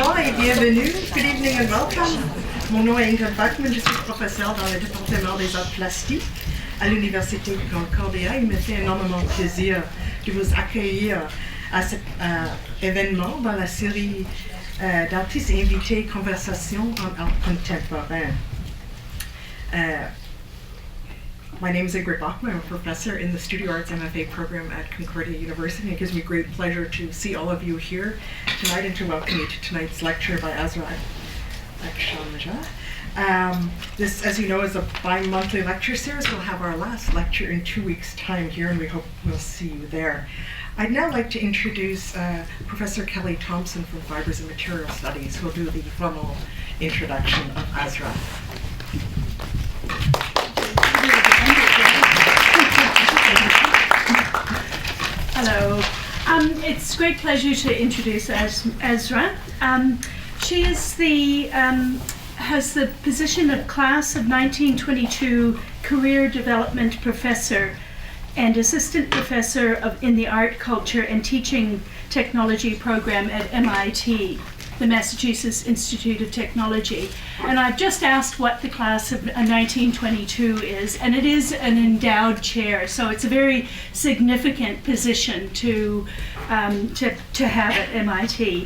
Bonjour et bienvenue. Good evening and welcome. Mon nom est Ingrid Bachmann, je suis professeure dans le département des arts plastiques à l'Université de Concordia. Il me fait énormément plaisir de vous accueillir à cet événement dans la série d'artistes invités Conversations en art contemporain. My name is Ingrid Bachmann. I'm a professor in the Studio Arts MFA program at Concordia University. It gives me great pleasure to see all of you here tonight and to welcome you to tonight's lecture by Azra Akšamija. This, as you know, is a bi-monthly lecture series. We'll have our last lecture in 2 weeks' time here, and we hope we'll see you there. I'd now like to introduce Professor Kelly Thompson from Fibres and Material Studies, who will do the formal introduction of Azra. Hello. It's a great pleasure to introduce Azra. She is has the position of Class of 1922 Career Development Professor and Assistant Professor in the Art, Culture and Teaching Technology program at MIT, the Massachusetts Institute of Technology. And I've just asked what the class of 1922 is, and it is an endowed chair, so it's a very significant position to have at MIT.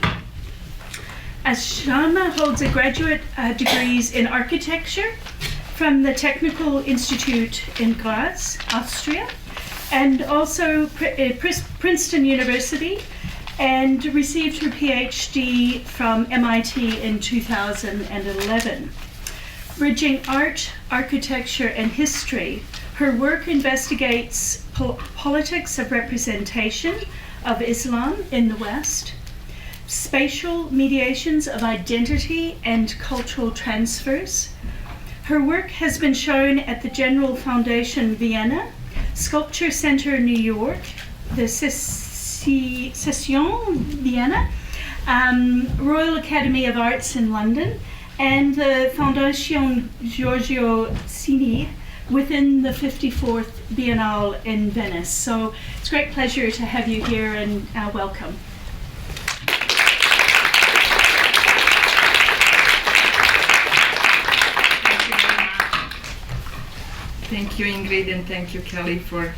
Akšamija holds a graduate degrees in architecture from the Technical Institute in Graz, Austria, and also Princeton University, and received her PhD from MIT in 2011. Bridging art, architecture, and history, her work investigates politics of representation of Islam in the West, spatial mediations of identity and cultural transfers. Her work has been shown at the General Foundation Vienna, Sculpture Center New York, the Session Vienna, Royal Academy of Arts in London, and the Fondation Giorgio Cini within the 54th Biennale in Venice. So it's a great pleasure to have you here, and welcome. Thank you, Ingrid, and thank you, Kelly, for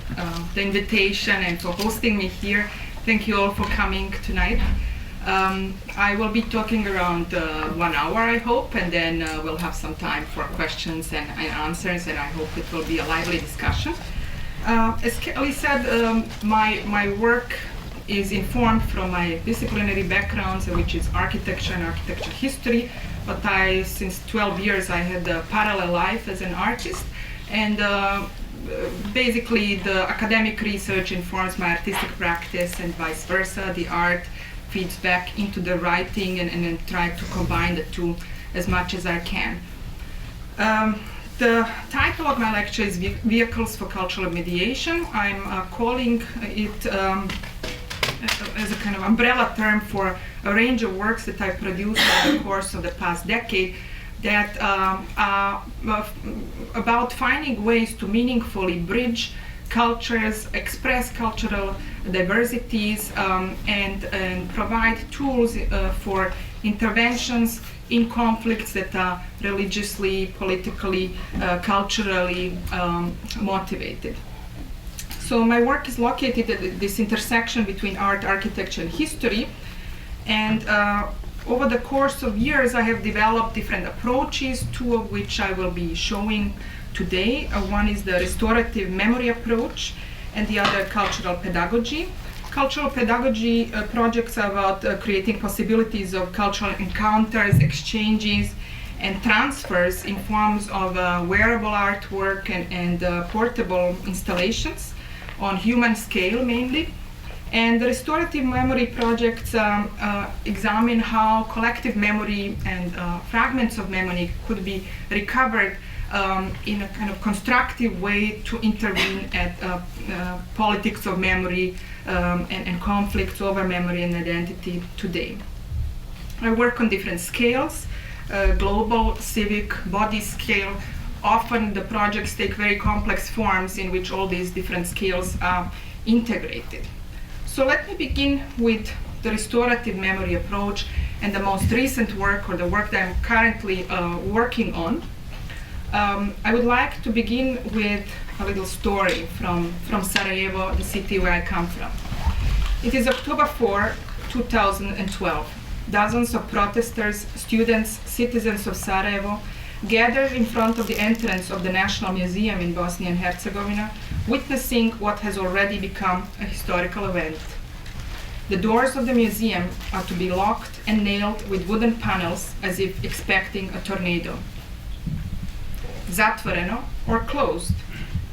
the invitation and for hosting me here. Thank you all for coming tonight. I will be talking around 1 hour, I hope, and then we'll have some time for questions and answers, and I hope it will be a lively discussion. As Kelly said, my work is informed from my disciplinary background, which is architecture and architecture history, but since 12 years I had a parallel life as an artist. And basically the academic research informs my artistic practice and vice versa. The art feeds back into the writing and then try to combine the two as much as I can. The title of my lecture is Vehicles for Cultural Mediation. I'm calling it as a kind of umbrella term for a range of works that I produced over the course of the past decade that are about finding ways to meaningfully bridge cultures, express cultural diversities, and provide tools for interventions in conflicts that are religiously, politically, culturally motivated. So my work is located at this intersection between art, architecture, and history, and over the course of years, I have developed different approaches, 2 of which I will be showing today. One is the restorative memory approach, and the other cultural pedagogy. Cultural pedagogy projects are about creating possibilities of cultural encounters, exchanges, and transfers in forms of wearable artwork and portable installations on human scale mainly. And the restorative memory projects examine how collective memory and fragments of memory could be recovered in a kind of constructive way to intervene at politics of memory and conflicts over memory and identity today. I work on different scales, global, civic, body scale. Often the projects take very complex forms in which all these different scales are integrated. So let me begin with the restorative memory approach and the most recent work, or the work that I'm currently working on, I would like to begin with a little story from Sarajevo, the city where I come from. It is October 4, 2012. Dozens of protesters, students, citizens of Sarajevo gathered in front of the entrance of the National Museum in Bosnia and Herzegovina, witnessing what has already become a historical event. The doors of the museum are to be locked and nailed with wooden panels as if expecting a tornado. Zatvoreno, or closed,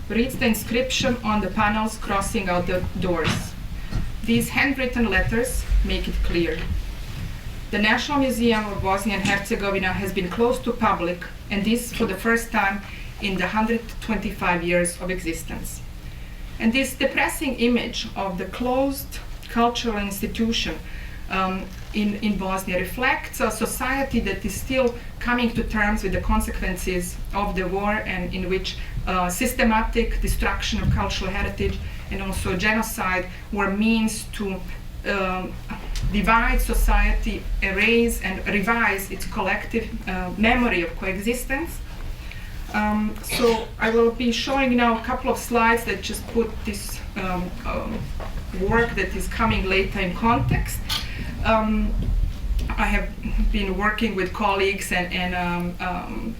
reads the inscription on the panels crossing out the doors. These handwritten letters make it clear. The National Museum of Bosnia and Herzegovina has been closed to public, and this for the first time in the 125 years of existence. And this depressing image of the closed cultural institution in Bosnia reflects a society that is still coming to terms with the consequences of the war, and in which systematic destruction of cultural heritage and also genocide were means to divide society, erase and revise its collective memory of coexistence. So I will be showing now a couple of slides that just put this work that is coming later in context. I have been working with colleagues and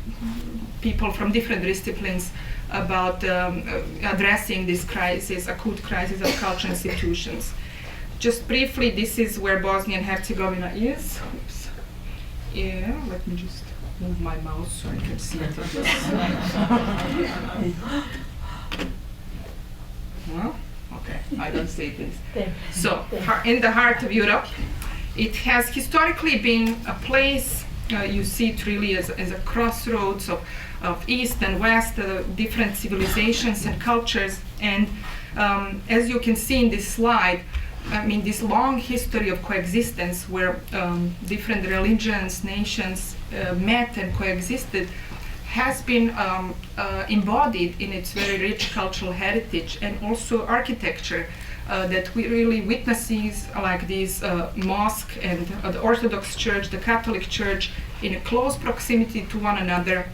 people from different disciplines about addressing this crisis, acute crisis of cultural institutions. Just briefly, this is where Bosnia and Herzegovina is. Oops. Yeah, let me just move my mouse so I can see it. Well, okay, I don't see this. So, in the heart of Europe, it has historically been a place, you see it really as a crossroads of East and West, different civilizations and cultures. And as you can see in this slide, I mean, this long history of coexistence where different religions, nations met and coexisted has been embodied in its very rich cultural heritage and also architecture that we really witnesses, like this mosque and the Orthodox Church, the Catholic Church, in a close proximity to one another,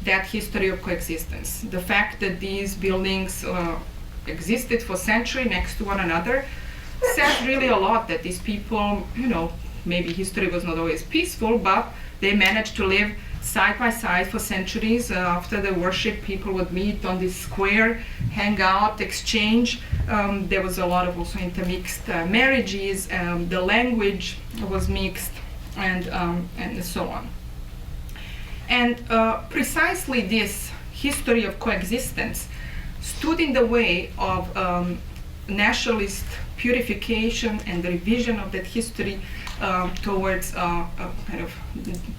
that history of coexistence. The fact that these buildings existed for centuries next to one another says really a lot, that these people, you know, maybe history was not always peaceful, but they managed to live side by side for centuries. After the worship, people would meet on this square, hang out, exchange. There was a lot of also intermixed marriages. The language was mixed, and so on. And precisely this history of coexistence stood in the way of nationalist purification and the revision of that history towards a kind of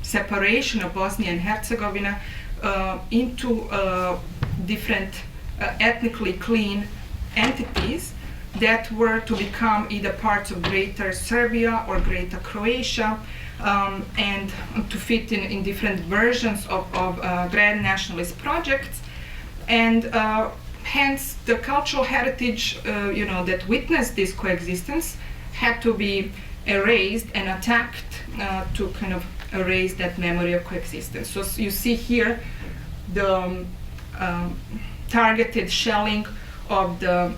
separation of Bosnia and Herzegovina into different ethnically clean entities that were to become either parts of Greater Serbia or Greater Croatia, and to fit in different versions of grand nationalist projects. And hence, the cultural heritage, that witnessed this coexistence had to be erased and attacked to kind of erase that memory of coexistence. So you see here the targeted shelling of the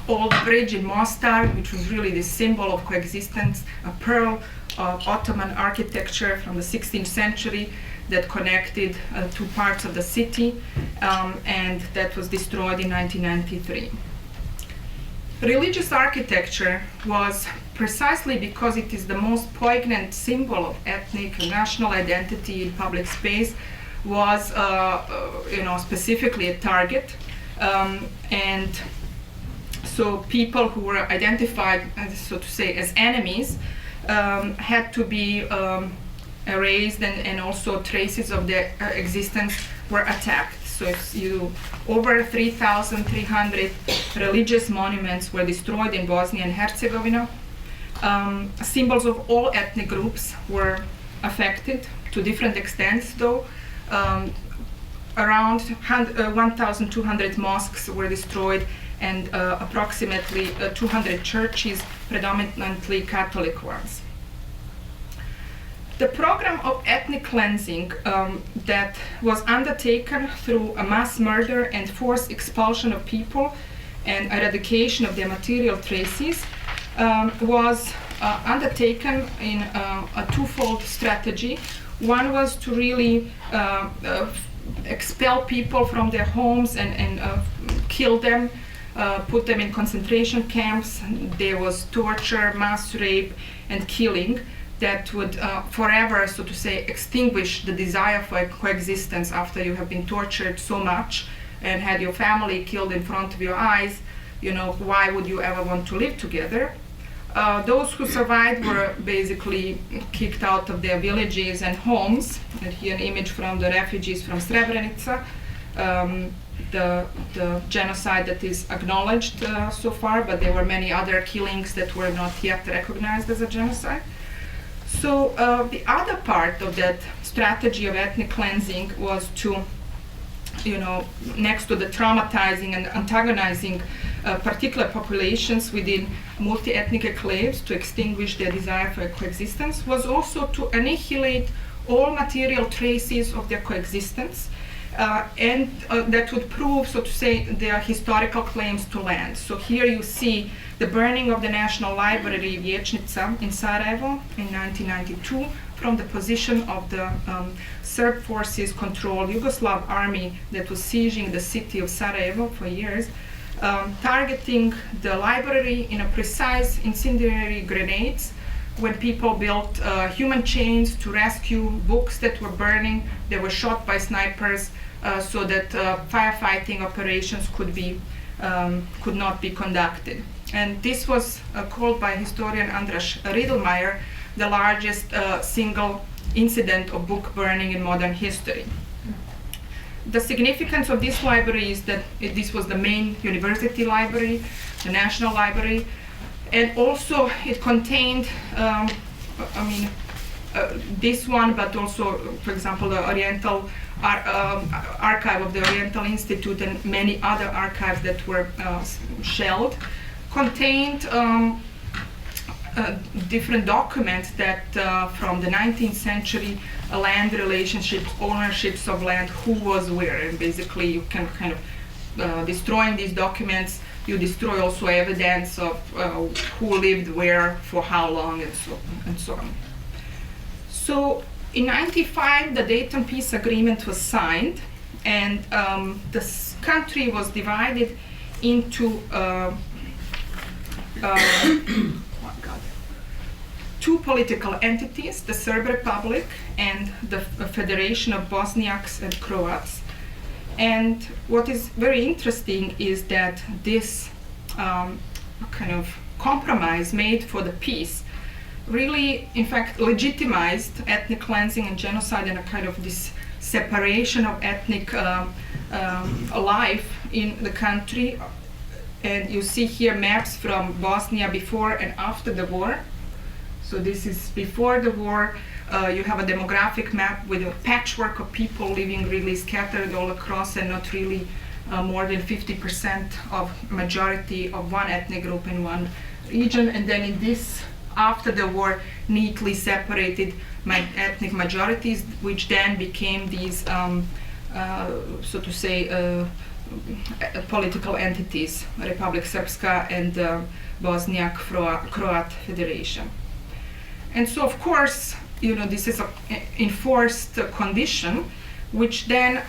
old bridge in Mostar, which was really the symbol of coexistence, a pearl of Ottoman architecture from the 16th century that connected two parts of the city, and that was destroyed in 1993. Religious architecture was, precisely because it is the most poignant symbol of ethnic and national identity in public space, was specifically a target, and so people who were identified, so to say, as enemies had to be erased, and also traces of their existence were attacked. So over 3,300 religious monuments were destroyed in Bosnia and Herzegovina. Symbols of all ethnic groups were affected to different extents, though. Around 1,200 mosques were destroyed, and approximately 200 churches, predominantly Catholic ones. The program of ethnic cleansing that was undertaken through a mass murder and forced expulsion of people and eradication of their material traces was undertaken in a twofold strategy. One was to really expel people from their homes and kill them, put them in concentration camps. There was torture, mass rape, and killing that would forever, so to say, extinguish the desire for coexistence after you have been tortured so much and had your family killed in front of your eyes. You know, why would you ever want to live together? Those who survived were basically kicked out of their villages and homes. And here an image from the refugees from Srebrenica, the genocide that is acknowledged so far, but there were many other killings that were not yet recognized as a genocide. So the other part of that strategy of ethnic cleansing was to, you know, next to the traumatizing and antagonizing particular populations within multi-ethnic enclaves to extinguish their desire for coexistence, was also to annihilate all material traces of their coexistence, and that would prove, so to say, their historical claims to land. So here you see the burning of the National Library Vijećnica in Sarajevo in 1992 from the position of the Serb forces controlled Yugoslav army that was sieging the city of Sarajevo for years, targeting the library in a precise incendiary grenades. When people built human chains to rescue books that were burning, they were shot by snipers so that firefighting operations could not be conducted. And this was called by historian Andras Riedelmeier the largest single incident of book burning in modern history. The significance of this library is that this was the main university library, the National Library, and also it contained, this one, but also, for example, the Oriental Archive of the Oriental Institute and many other archives that were shelled, contained different documents that from the 19th century, land relationships, ownerships of land, who was where, and basically you can kind of destroying these documents, you destroy also evidence of who lived where for how long and so on. So in '95 the Dayton Peace Agreement was signed, and this country was divided into two political entities, the Serb Republic and the Federation of Bosniaks and Croats. And what is very interesting is that this kind of compromise made for the peace really, in fact, legitimized ethnic cleansing and genocide and a kind of this separation of ethnic life in the country. And you see here maps from Bosnia before and after the war. So this is before the war. You have a demographic map with a patchwork of people living really scattered all across and not really more than 50% of majority of one ethnic group in one region. And then in this, after the war, neatly separated ethnic majorities, which then became these, so to say, political entities, Republic Srpska and Bosniak Croat Federation. And so, of course, you know, this is an enforced condition, which then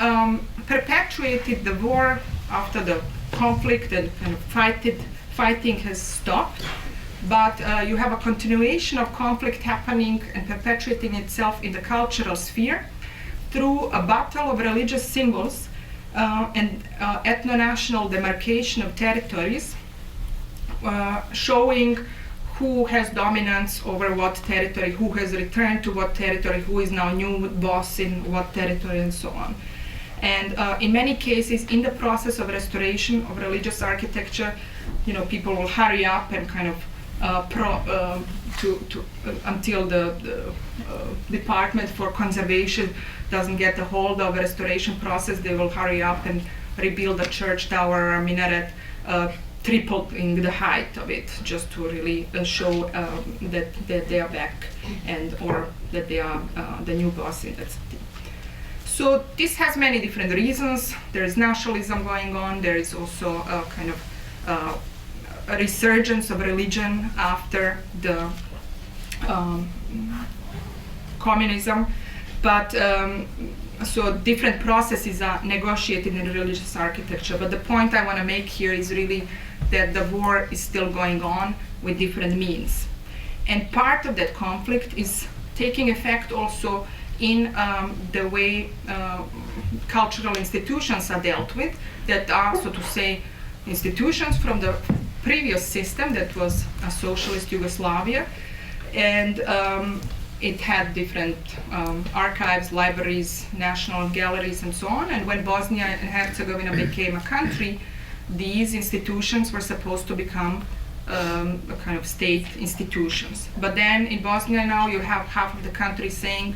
perpetuated the war after the conflict and kind of fighting has stopped. But you have a continuation of conflict happening and perpetuating itself in the cultural sphere through a battle of religious symbols and ethno-national demarcation of territories, showing who has dominance over what territory, who has returned to what territory, who is now new boss in what territory, and so on. And in many cases, in the process of restoration of religious architecture, you know, people will hurry up and kind of until the Department for Conservation doesn't get a hold of a restoration process, they will hurry up and rebuild a church tower or a minaret, tripling the height of it, just to really show that they are back, and or that they are the new boss in that city. So this has many different reasons. There is nationalism going on. There is also a kind of a resurgence of religion after the communism. But so different processes are negotiated in religious architecture. But the point I want to make here is really that the war is still going on with different means. And part of that conflict is taking effect also in the way cultural institutions are dealt with, that are, so to say, institutions from the previous system that was a socialist Yugoslavia. And it had different archives, libraries, national galleries, and so on. And when Bosnia and Herzegovina became a country, these institutions were supposed to become a kind of state institutions. But then in Bosnia now you have half of the country saying,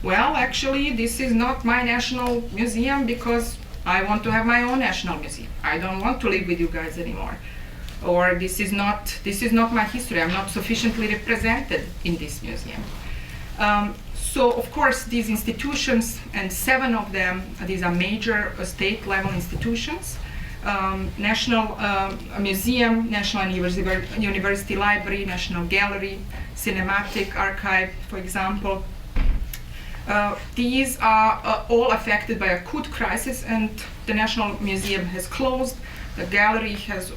well, actually, this is not my national museum because I want to have my own national museum. I don't want to live with you guys anymore. Or this is not my history. I'm not sufficiently represented in this museum. So of course these institutions, and 7 of them, these are major state level institutions, National Museum, National University Library, National Gallery, Cinematic Archive, for example. These are all affected by acute crisis, and the National Museum has closed. The gallery has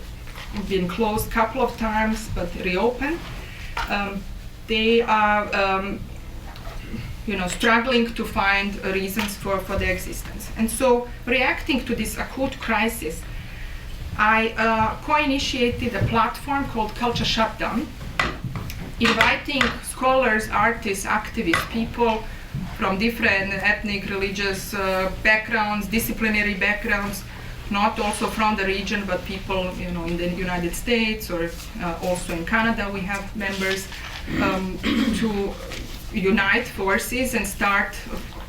been closed a couple of times, but reopened. They are struggling to find reasons for their existence. And so, reacting to this acute crisis, I co-initiated a platform called Culture Shutdown, inviting scholars, artists, activists, people from different ethnic, religious backgrounds, disciplinary backgrounds, not also from the region, but people in the United States or also in Canada we have members, to unite forces and start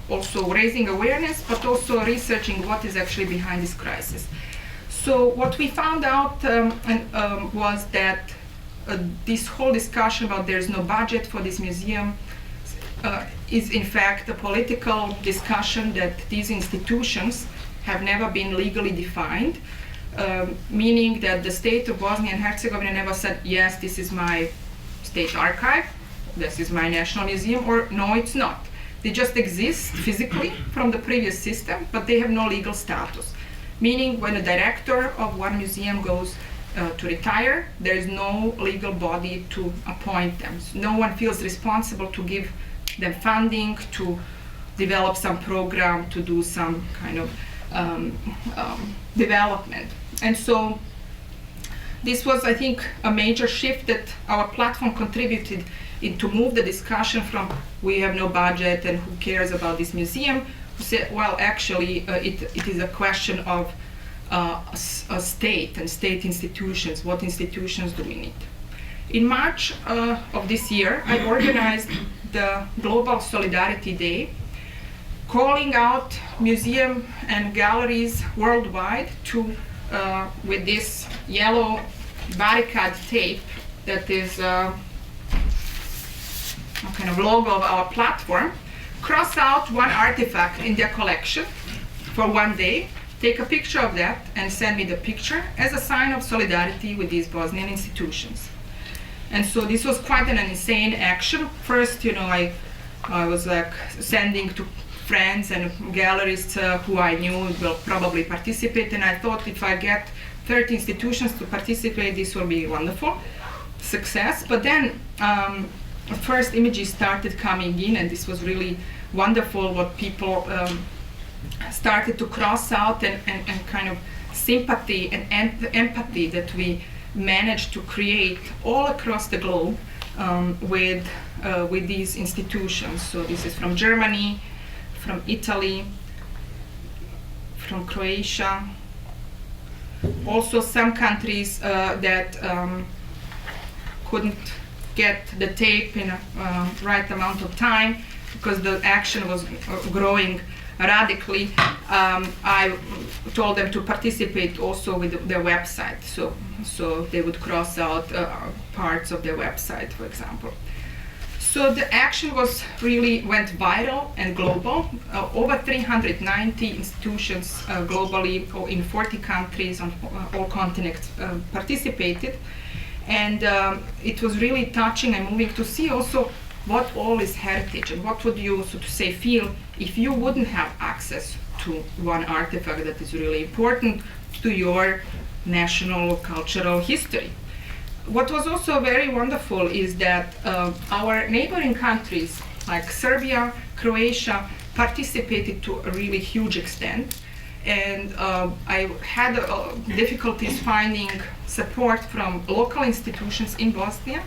also raising awareness, but also researching what is actually behind this crisis. So what we found out was that this whole discussion about there's no budget for this museum is in fact a political discussion, that these institutions have never been legally defined, meaning that the state of Bosnia and Herzegovina never said, yes, this is my state archive, this is my national museum, or no, it's not. They just exist physically from the previous system, but they have no legal status. Meaning when a director of one museum goes to retire, there is no legal body to appoint them. So no one feels responsible to give them funding, to develop some program, to do some kind of development. And so this was, I think, a major shift that our platform contributed in to move the discussion from we have no budget and who cares about this museum, to say, well, actually, it is a question of a state and state institutions. What institutions do we need? In March of this year, I organized the Global Solidarity Day, calling out museums and galleries worldwide to, with this yellow barricade tape that is a kind of logo of our platform, cross out one artifact in their collection for one day, take a picture of that and send me the picture as a sign of solidarity with these Bosnian institutions. And so this was quite an insane action. First, I was like sending to friends and gallerists who I knew will probably participate, and I thought if I get 30 institutions to participate, this will be wonderful success. But then first images started coming in, and this was really wonderful what people started to cross out, and kind of sympathy and empathy that we managed to create all across the globe with these institutions. So this is from Germany, from Italy, from Croatia, also some countries that couldn't get the tape in a right amount of time because the action was growing radically. I told them to participate also with their website, so they would cross out parts of their website, for example. So the action went viral and global. Over 390 institutions globally, or in 40 countries on all continents, participated. And it was really touching and moving to see also what all is heritage, and what would you, so to say, feel if you wouldn't have access to one artifact that is really important to your national cultural history. What was also very wonderful is that our neighboring countries like Serbia, Croatia participated to a really huge extent. And I had difficulties finding support from local institutions in Bosnia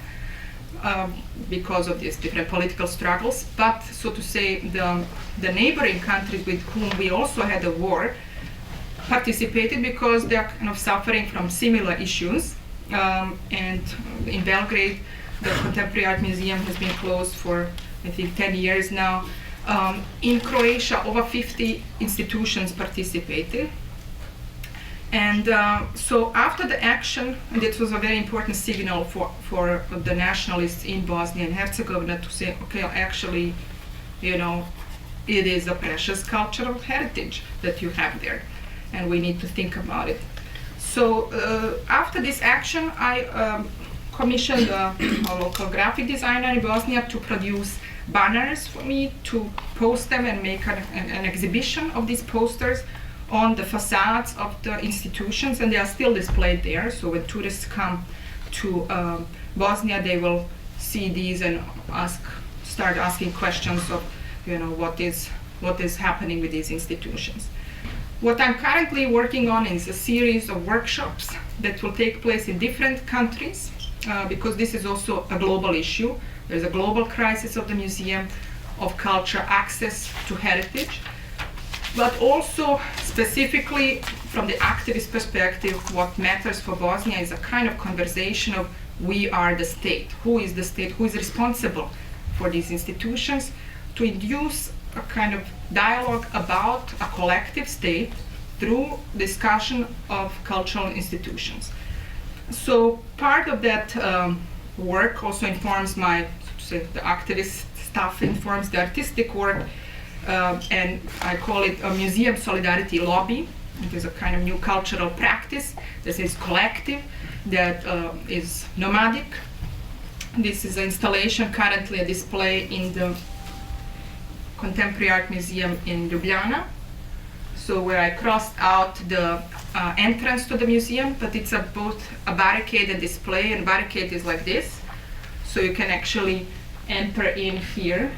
because of these different political struggles. But, so to say, the neighboring countries with whom we also had a war participated because they are kind of suffering from similar issues. And in Belgrade, the Contemporary Art Museum has been closed for, I think, 10 years now. In Croatia, over 50 institutions participated. And so after the action, and it was a very important signal for the nationalists in Bosnia and Herzegovina to say, okay, actually, you know, it is a precious cultural heritage that you have there, and we need to think about it. So after this action, I commissioned a local graphic designer in Bosnia to produce banners for me, to post them and make an exhibition of these posters on the facades of the institutions, and they are still displayed there. So when tourists come to Bosnia, they will see these and start asking questions of, you know, what is happening with these institutions. What I'm currently working on is a series of workshops that will take place in different countries, because this is also a global issue. There's a global crisis of the museum, of culture, access to heritage, but also specifically from the activist perspective, what matters for Bosnia is a kind of conversation of we are the state. Who is the state? Who is responsible for these institutions? To induce a kind of dialogue about a collective state through discussion of cultural institutions. So part of that work also informs my, the activist stuff informs the artistic work, and I call it a museum solidarity lobby. It is a kind of new cultural practice that is collective, that is nomadic. This is an installation, currently a display in the Contemporary Art Museum in Ljubljana. So where I crossed out the entrance to the museum, but it's both a barricade and display, and barricade is like this. So you can actually enter in here.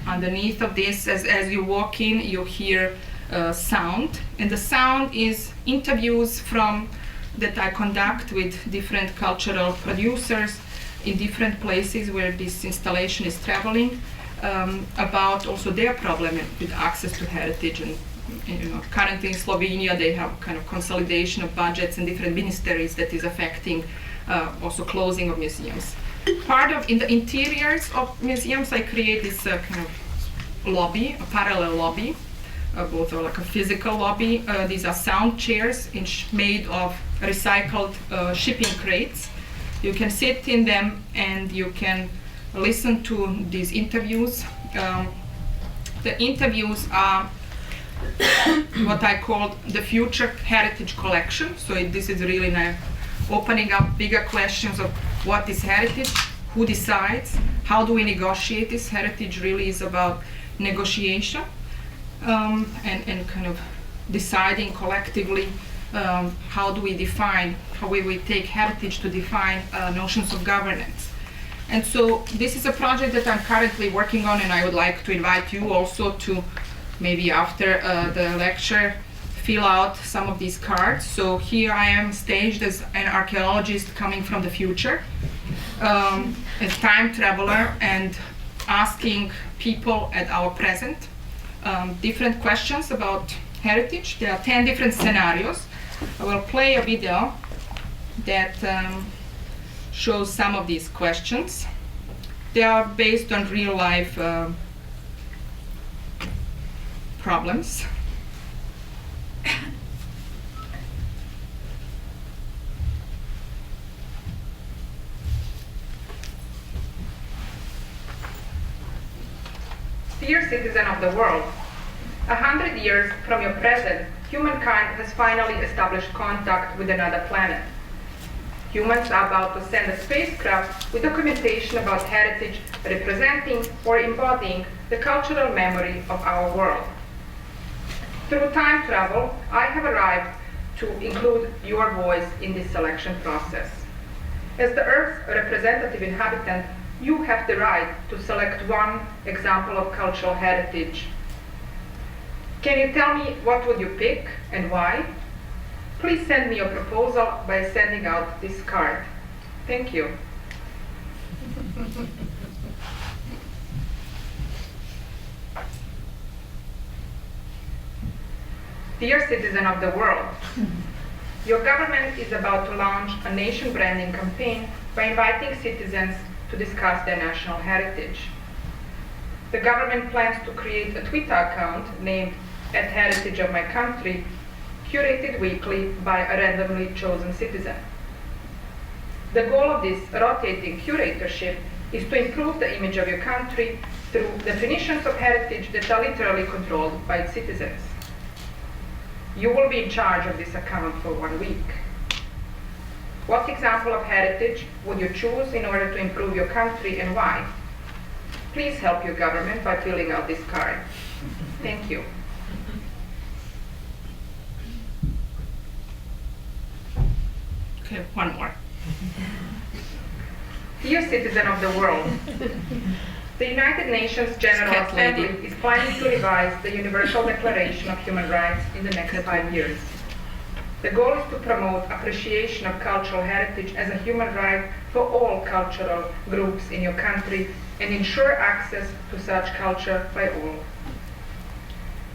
Underneath of this, as you walk in, you hear sound, and the sound is interviews that I conduct with different cultural producers in different places where this installation is traveling, about also their problem with access to heritage. And you know, currently in Slovenia they have kind of consolidation of budgets and different ministries that is affecting also closing of museums. In the interiors of museums, I create this kind of lobby, a parallel lobby, both are like a physical lobby. These are sound chairs made of recycled shipping crates. You can sit in them and you can listen to these interviews. The interviews are what I call the future heritage collection. So this is really now opening up bigger questions of what is heritage, who decides, how do we negotiate this? Heritage really is about negotiation, and kind of deciding collectively how do we define, how we take heritage to define notions of governance. And so this is a project that I'm currently working on, and I would like to invite you also to maybe after the lecture fill out some of these cards. So here I am staged as an archaeologist coming from the future, a time traveler, and asking people at our present different questions about heritage. There are 10 different scenarios. I will play a video that shows some of these questions. They are based on real life problems. Dear citizen of the world, 100 years from your present, humankind has finally established contact with another planet. Humans are about to send a spacecraft with documentation about heritage representing or embodying the cultural memory of our world. Through time travel, I have arrived to include your voice in this selection process. As the Earth's representative inhabitant, you have the right to select one example of cultural heritage. Can you tell me what would you pick and why? Please send me your proposal by sending out this card. Thank you. Dear citizen of the world, your government is about to launch a nation branding campaign by inviting citizens to discuss their national heritage. The government plans to create a Twitter account named @Heritage of My Country, curated weekly by a randomly chosen citizen. The goal of this rotating curatorship is to improve the image of your country through definitions of heritage that are literally controlled by its citizens. You will be in charge of this account for 1 week. What example of heritage would you choose in order to improve your country and why? Please help your government by filling out this card. Thank you. Okay, one more. Dear citizen of the world, the United Nations General Cat lady. Assembly is planning to revise the Universal Declaration of Human Rights in the next 5 years. The goal is to promote appreciation of cultural heritage as a human right for all cultural groups in your country and ensure access to such culture by all.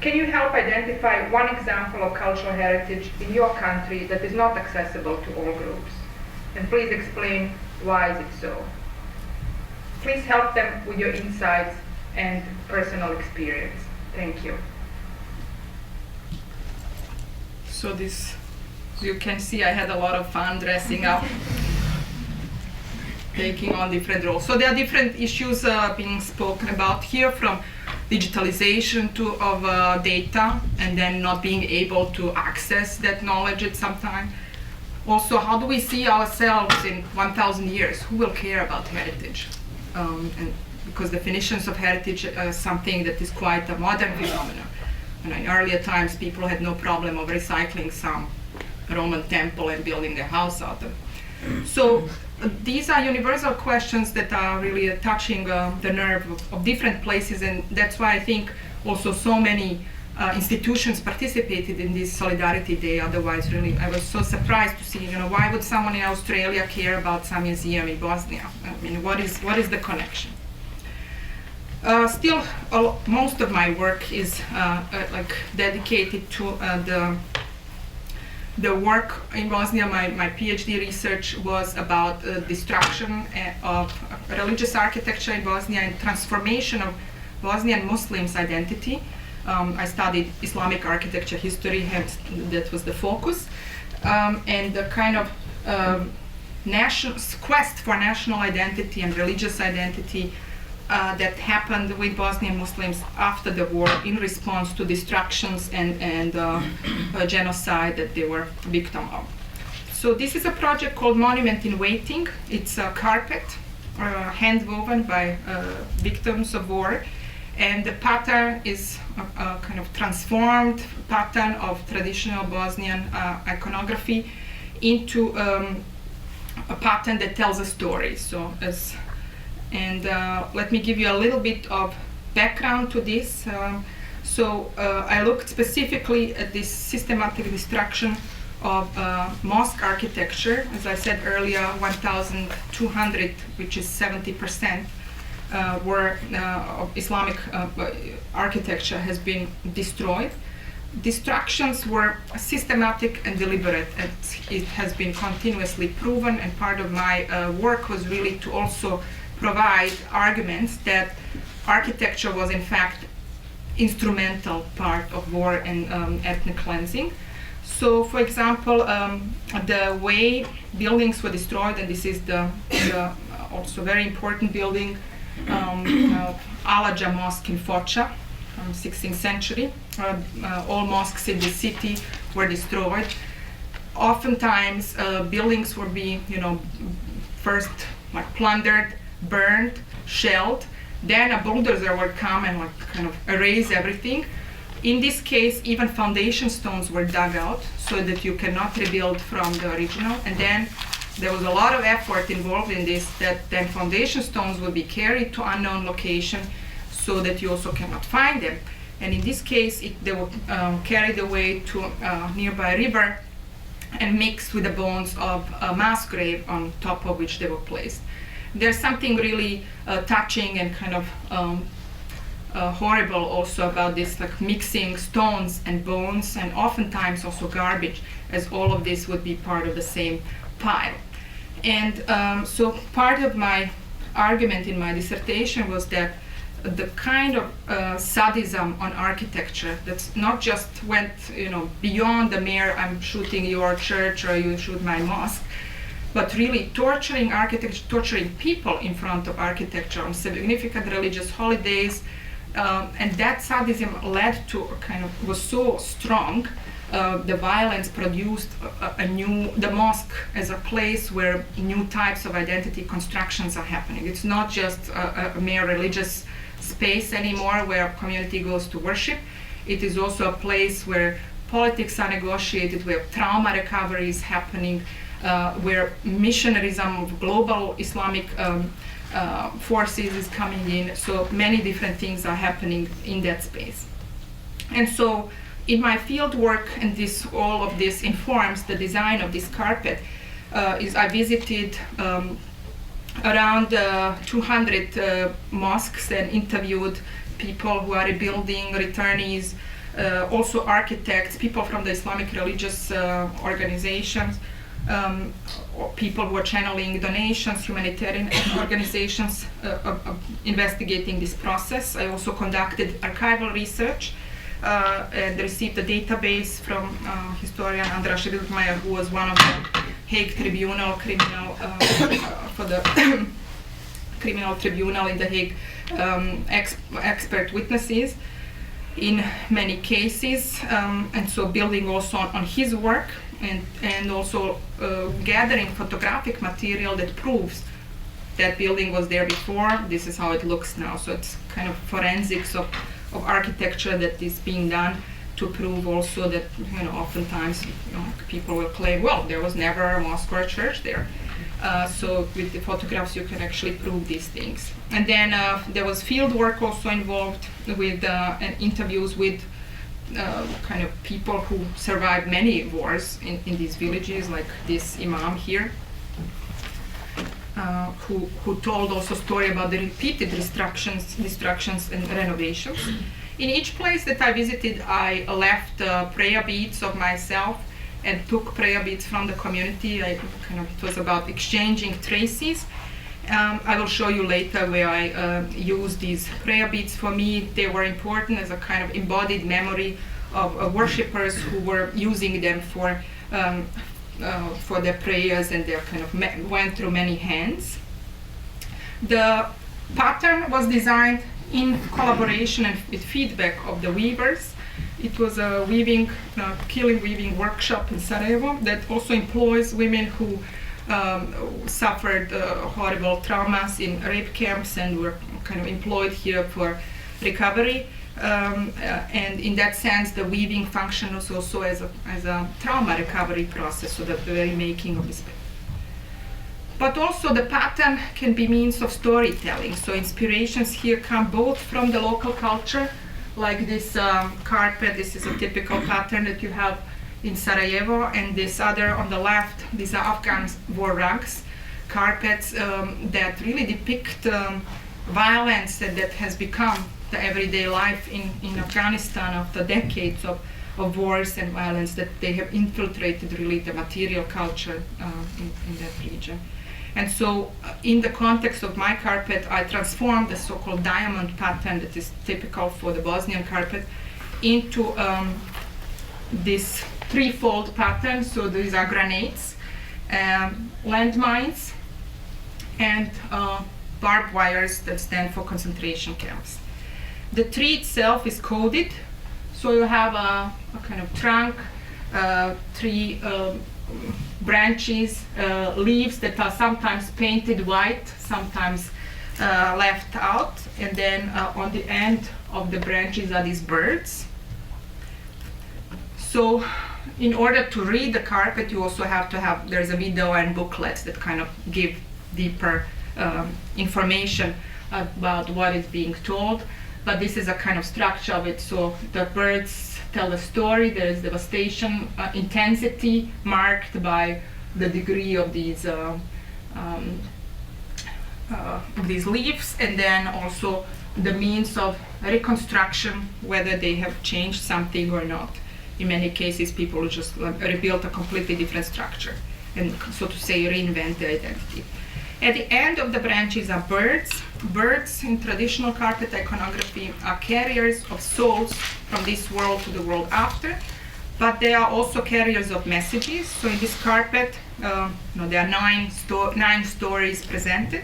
Can you help identify one example of cultural heritage in your country that is not accessible to all groups? And please explain why is it so. Please help them with your insights and personal experience. Thank you. So this, you can see I had a lot of fun dressing up, taking on different roles. So there are different issues being spoken about here, from digitalization of data and then not being able to access that knowledge at some time. Also, how do we see ourselves in 1,000 years? Who will care about heritage? And because definitions of heritage are something that is quite a modern phenomenon. And in earlier times, people had no problem of recycling some Roman temple and building their house out of it. So these are universal questions that are really touching the nerve of different places, and that's why I think also so many institutions participated in this Solidarity Day. Otherwise, really, I was so surprised to see, why would someone in Australia care about some museum in Bosnia? I mean, what is the connection? Still, most of my work is dedicated to the work in Bosnia. My PhD research was about destruction of religious architecture in Bosnia and transformation of Bosnian Muslims' identity. I studied Islamic architecture history, hence that was the focus. And the kind of national quest for national identity and religious identity that happened with Bosnian Muslims after the war in response to destructions and genocide that they were victim of. So this is a project called Monument in Waiting. It's a carpet hand woven by victims of war. And the pattern is a kind of transformed pattern of traditional Bosnian iconography into a pattern that tells a story. So let me give you a little bit of background to this. I looked specifically at this systematic destruction of mosque architecture. As I said earlier, 1,200, which is 70%. Of Islamic architecture has been destroyed. Destructions were systematic and deliberate, and it has been continuously proven, and part of my work was really to also provide arguments that architecture was in fact instrumental part of war and ethnic cleansing. So, for example, the way buildings were destroyed, and this is the also very important building Alaja Mosque in Foča from 16th century. All mosques in the city were destroyed. Oftentimes, buildings would be, first like plundered, burned, shelled. Then a bulldozer would come and like kind of erase everything. In this case, even foundation stones were dug out so that you cannot rebuild from the original. And then there was a lot of effort involved in this, that then foundation stones will be carried to unknown location so that you also cannot find them. And in this case, they were carried away to a nearby river and mixed with the bones of a mass grave on top of which they were placed. There's something really touching and kind of horrible also about this, like mixing stones and bones, and oftentimes also garbage, as all of this would be part of the same pile. And so part of my argument in my dissertation was that the kind of sadism on architecture that's not just went beyond the mere I'm shooting your church or you shoot my mosque, but really torturing architecture, torturing people in front of architecture on significant religious holidays. And that sadism led to was so strong, the violence produced the mosque as a place where new types of identity constructions are happening. It's not just a mere religious space anymore where a community goes to worship. It is also a place where politics are negotiated, where trauma recovery is happening, where missionarism of global Islamic forces is coming in. So many different things are happening in that space. And so in my field work, and all of this informs the design of this carpet, I visited around 200 mosques and interviewed people who are rebuilding, returnees, also architects, people from the Islamic religious organizations, people who are channeling donations, humanitarian organizations investigating this process. I also conducted archival research and received a database from historian Azra Akšamija, who was one of the Hague Tribunal for the Criminal Tribunal in The Hague, expert witnesses in many cases, and so building also on his work, and also gathering photographic material that proves that building was there before, this is how it looks now. So it's kind of forensics of architecture that is being done to prove also that, oftentimes people will claim, well, there was never a mosque or a church there. So with the photographs you can actually prove these things. And then there was field work also involved with and interviews with kind of people who survived many wars in these villages, like this imam here, who told also story about the repeated destructions and renovations. In each place that I visited, I left prayer beads of myself and took prayer beads from the community. It was about exchanging traces. I will show you later where I used these prayer beads. For me, they were important as a kind of embodied memory of worshippers who were using them for their prayers, and they kind of went through many hands. The pattern was designed in collaboration and with feedback of the weavers. It was a killing weaving workshop in Sarajevo that also employs women who suffered horrible traumas in rape camps and were kind of employed here for recovery. And in that sense, the weaving functions also as a trauma recovery process, so the very making of this. But also the pattern can be means of storytelling. So inspirations here come both from the local culture, like this carpet. This is a typical pattern that you have in Sarajevo, and this other on the left, these are Afghan war rugs, carpets that really depict violence that has become the everyday life in Afghanistan after decades of wars and violence, that they have infiltrated really the material culture in that region. And so in the context of my carpet, I transformed the so-called diamond pattern that is typical for the Bosnian carpet into this threefold pattern. So these are grenades, landmines, and barbed wires that stand for concentration camps. The tree itself is coated, so you have a kind of trunk, three branches, leaves that are sometimes painted white, sometimes left out, and then on the end of the branches are these birds. So in order to read the carpet, you also have to have, there's a video and booklets that kind of give deeper information about what is being told. But this is a kind of structure of it. So the birds tell the story. There is devastation, intensity marked by the degree of these leaves, and then also the means of reconstruction, whether they have changed something or not. In many cases, people just rebuilt a completely different structure and, so to say, reinvent the identity. At the end of the branches are birds. Birds in traditional carpet iconography are carriers of souls from this world to the world after, but they are also carriers of messages. So in this carpet, there are nine stories presented.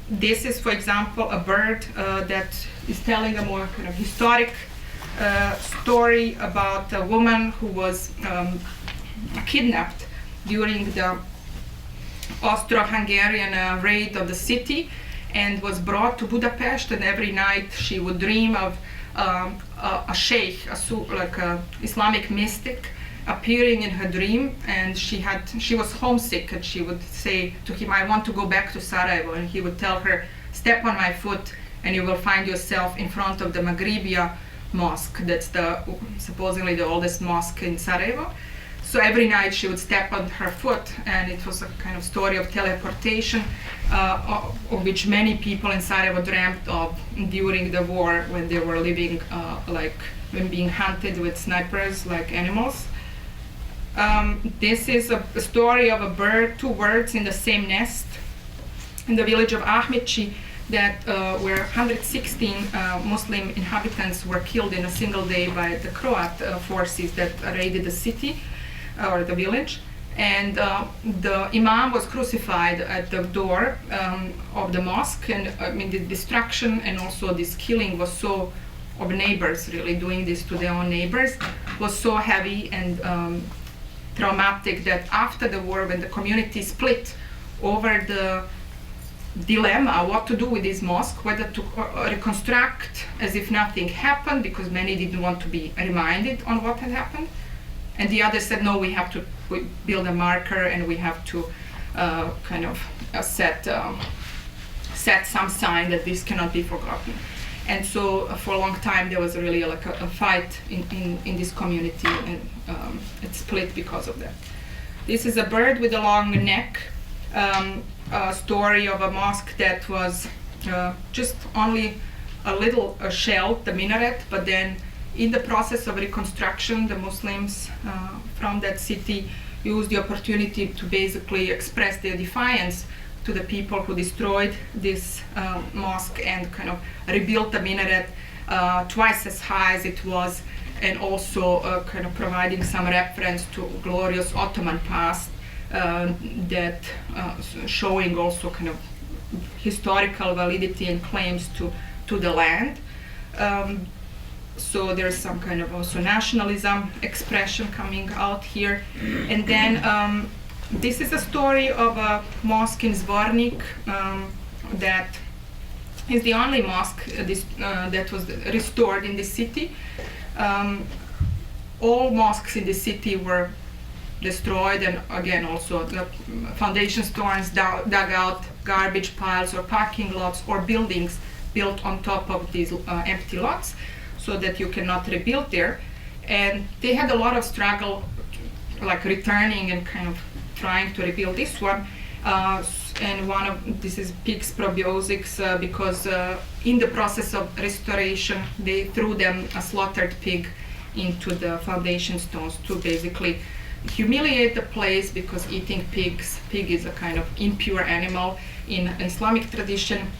This is, for example, a bird that is telling a more kind of historic story about a woman who was kidnapped during the Austro-Hungarian raid of the city, and was brought to Budapest, and every night she would dream of a sheikh, like an Islamic mystic, appearing in her dream, and she was homesick, and she would say to him, "I want to go back to Sarajevo," and he would tell her, "Step on my foot and you will find yourself in front of the Maghribia mosque." That's supposedly the oldest mosque in Sarajevo. So every night she would step on her foot, and it was a kind of story of teleportation, of which many people in Sarajevo dreamt of during the war, when they were living when being hunted with snipers like animals. This is a story of a bird, two birds in the same nest in the village of Ahmići, where 116 Muslim inhabitants were killed in a single day by the Croat forces that raided the city or the village. And the imam was crucified at the door of the mosque, and the destruction and also this killing was so, of neighbors really doing this to their own neighbors, was so heavy and traumatic that after the war, when the community split over the dilemma what to do with this mosque, whether to reconstruct as if nothing happened, because many didn't want to be reminded on what had happened, and the others said, no, we have to build a marker, and we have to set some sign that this cannot be forgotten. And so for a long time there was really like a fight in this community, and it split because of that. This is a bird with a long neck, a story of a mosque that was just only a little shell, the minaret, but then in the process of reconstruction, the Muslims from that city used the opportunity to basically express their defiance to the people who destroyed this mosque, and kind of rebuilt the minaret twice as high as it was, and also kind of providing some reference to glorious Ottoman past, that showing also kind of historical validity and claims to the land. So there's some kind of also nationalism expression coming out here. And then this is a story of a mosque in Zvornik that is the only mosque that was restored in the city. All mosques in the city were destroyed, and again also the foundation stones dug out, garbage piles or parking lots or buildings built on top of these empty lots, so that you cannot rebuild there. And they had a lot of struggle, like returning and kind of trying to rebuild this one. And this is pigs probiotics, because in the process of restoration they threw them a slaughtered pig into the foundation stones to basically humiliate the place, because eating pig is a kind of impure animal in Islamic tradition.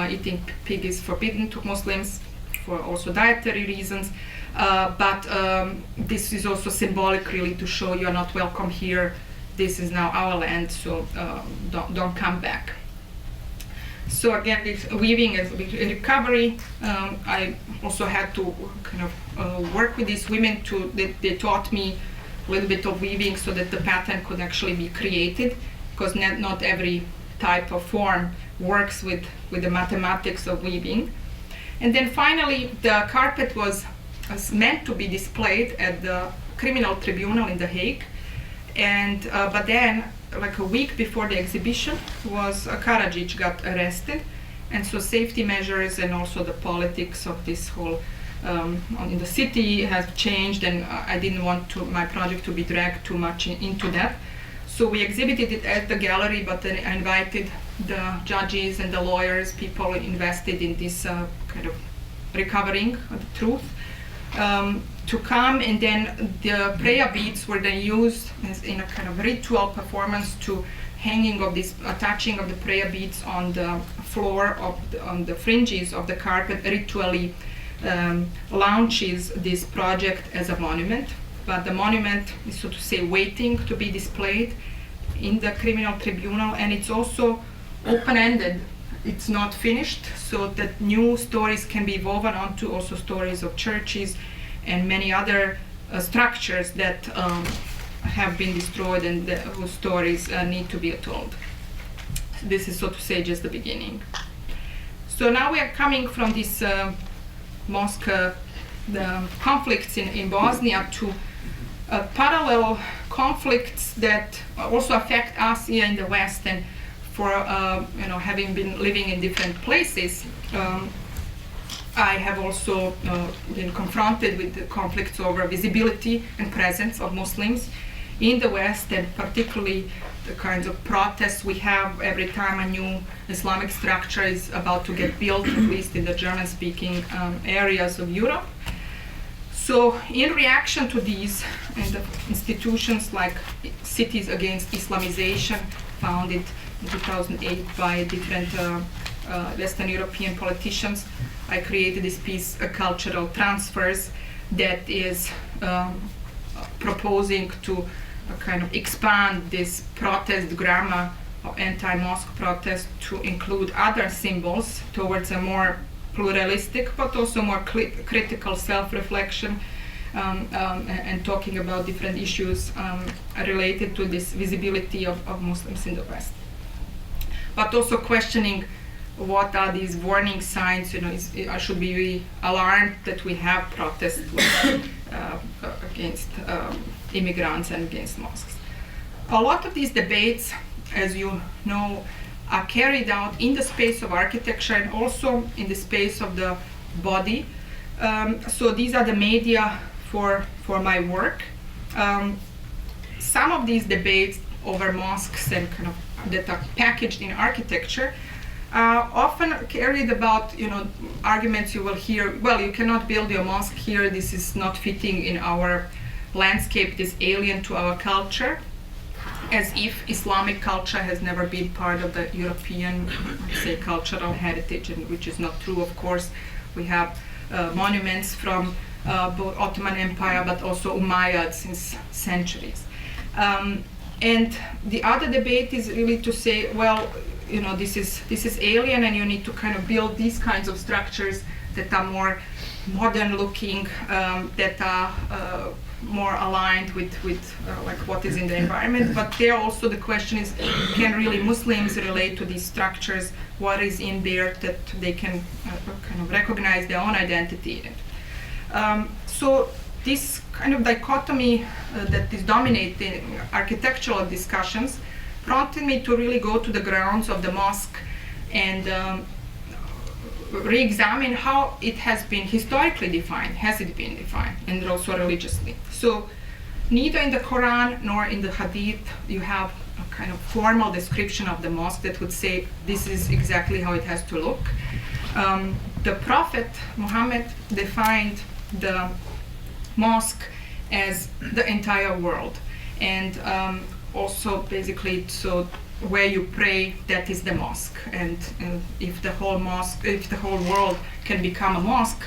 Eating pig is forbidden to Muslims for also dietary reasons, but this is also symbolic really to show you are not welcome here. This is now our land, so don't come back. So again, this weaving is recovery. I also had to kind of work with these women they taught me a little bit of weaving so that the pattern could actually be created, because not every type of form works with the mathematics of weaving. And then finally, the carpet was meant to be displayed at the criminal tribunal in The Hague. And but then, like a week before the exhibition, Karadzic got arrested, and so safety measures and also the politics of this whole in the city has changed, and I didn't want my project to be dragged too much into that. So we exhibited it at the gallery, but then I invited the judges and the lawyers, people invested in this kind of recovering of the truth, to come, and then the prayer beads were then used as in a kind of ritual performance to attaching of the prayer beads on the floor on the fringes of the carpet ritually launches this project as a monument. But the monument is, so to say, waiting to be displayed in the criminal tribunal, and it's also open-ended. It's not finished, so that new stories can be woven onto also stories of churches and many other structures that have been destroyed and whose stories need to be told. This is, so to say, just the beginning. So now we are coming from this mosque, the conflicts in Bosnia, to parallel conflicts that also affect us here in the West. And for having been living in different places, I have also been confronted with the conflicts over visibility and presence of Muslims in the West, and particularly the kinds of protests we have every time a new Islamic structure is about to get built, at least in the German-speaking areas of Europe. So in reaction to these, and the institutions like Cities Against Islamization, founded in 2008 by different Western European politicians, I created this piece, Cultural Transfers, that is proposing to kind of expand this protest grammar of anti-mosque protest to include other symbols towards a more pluralistic but also more critical self-reflection, and talking about different issues related to this visibility of Muslims in the West. But also questioning what are these warning signs, should we be alarmed that we have protests against immigrants and against mosques. A lot of these debates, as you know, are carried out in the space of architecture and also in the space of the body. So these are the media for my work. Some of these debates over mosques and kind of that are packaged in architecture often carried about, arguments you will hear, well, you cannot build your mosque here, this is not fitting in our landscape, it is alien to our culture, as if Islamic culture has never been part of the European, say, cultural heritage, and which is not true, of course. We have monuments from both Ottoman Empire but also Umayyad since centuries. And the other debate is really to say, well, this is alien, and you need to kind of build these kinds of structures that are more modern looking, that are more aligned with like what is in the environment. But there also the question is, can really Muslims relate to these structures? What is in there that they can kind of recognize their own identity in? So this kind of dichotomy that is dominating architectural discussions prompted me to really go to the grounds of the mosque and re-examine how it has been historically defined, has it been defined, and also religiously. So neither in the Quran nor in the Hadith you have a kind of formal description of the mosque that would say this is exactly how it has to look. The Prophet Muhammad defined the mosque as the entire world, and also basically, so where you pray, that is the mosque, and if the whole world can become a mosque,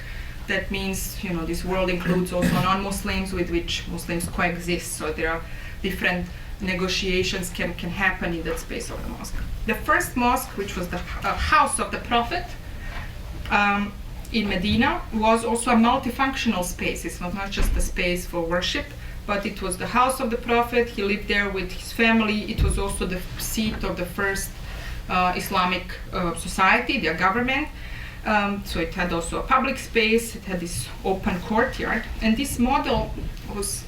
that means, you know, this world includes also non-Muslims with which Muslims coexist. So there are different negotiations can happen in that space of the mosque. The first mosque, which was the house of the Prophet in Medina, was also a multifunctional space. It's not just a space for worship, but it was the house of the Prophet. He lived there with his family. It was also the seat of the first Islamic society, their government. So it had also a public space. It had this open courtyard. And this model was,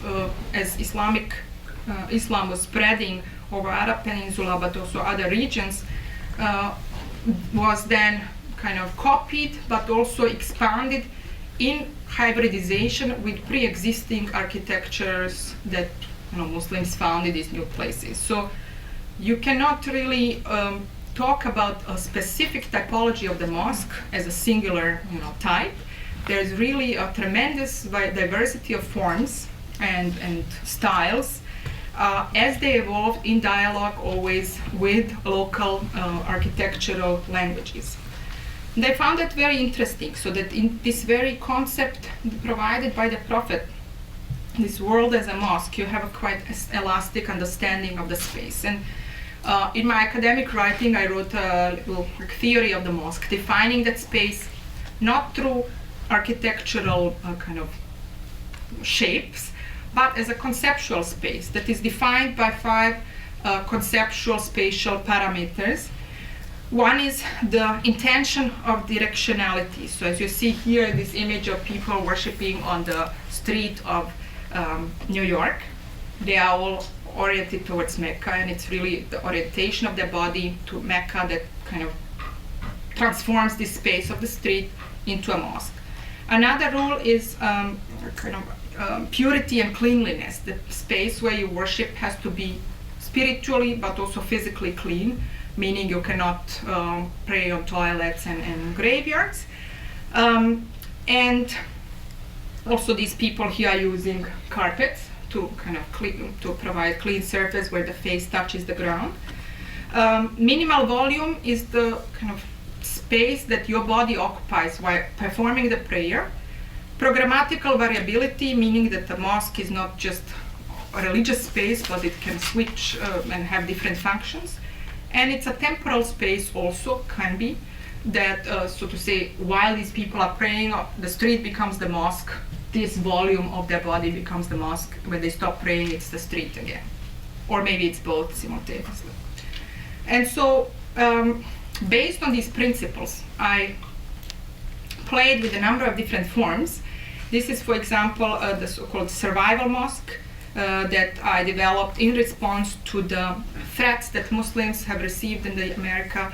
as Islam was spreading over Arab Peninsula, but also other regions, was then kind of copied, but also expanded in hybridization with pre-existing architectures that, you know, Muslims found in these new places. So you cannot really talk about a specific typology of the mosque as a singular, you know, type. There's really a tremendous diversity of forms and styles as they evolved in dialogue always with local architectural languages. They found that very interesting, so that in this very concept provided by the Prophet, this world as a mosque, you have a quite elastic understanding of the space. And in my academic writing, I wrote a little theory of the mosque, defining that space not through architectural kind of shapes, but as a conceptual space that is defined by 5 conceptual spatial parameters. One is the intention of directionality. So as you see here, this image of people worshiping on the street of New York, they are all oriented towards Mecca, and it's really the orientation of their body to Mecca that kind of transforms this space of the street into a mosque. Another rule is kind of purity and cleanliness. The space where you worship has to be spiritually but also physically clean, meaning you cannot pray on toilets and graveyards. And also these people here are using carpets to kind of to provide clean surface where the face touches the ground. Minimal volume is the kind of space that your body occupies while performing the prayer. Programmatical variability, meaning that the mosque is not just a religious space, but it can switch and have different functions. And it's a temporal space also, can be, that, so to say, while these people are praying, the street becomes the mosque. This volume of their body becomes the mosque. When they stop praying, it's the street again. Or maybe it's both simultaneously. And so, based on these principles, I played with a number of different forms. This is, for example, the so-called survival mosque that I developed in response to the threats that Muslims have received in America,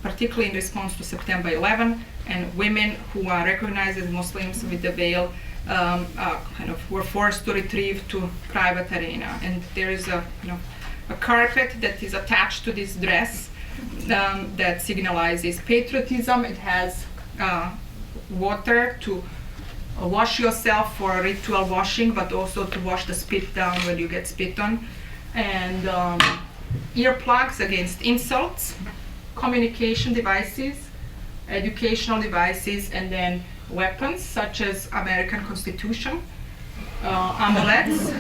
particularly in response to September 11, and women who are recognized as Muslims with the veil kind of were forced to retrieve to private arena. And there is a carpet that is attached to this dress that signalizes patriotism. It has water to wash yourself for ritual washing, but also to wash the spit down when you get spit on, and earplugs against insults, communication devices, educational devices, and then weapons such as American Constitution, amulets,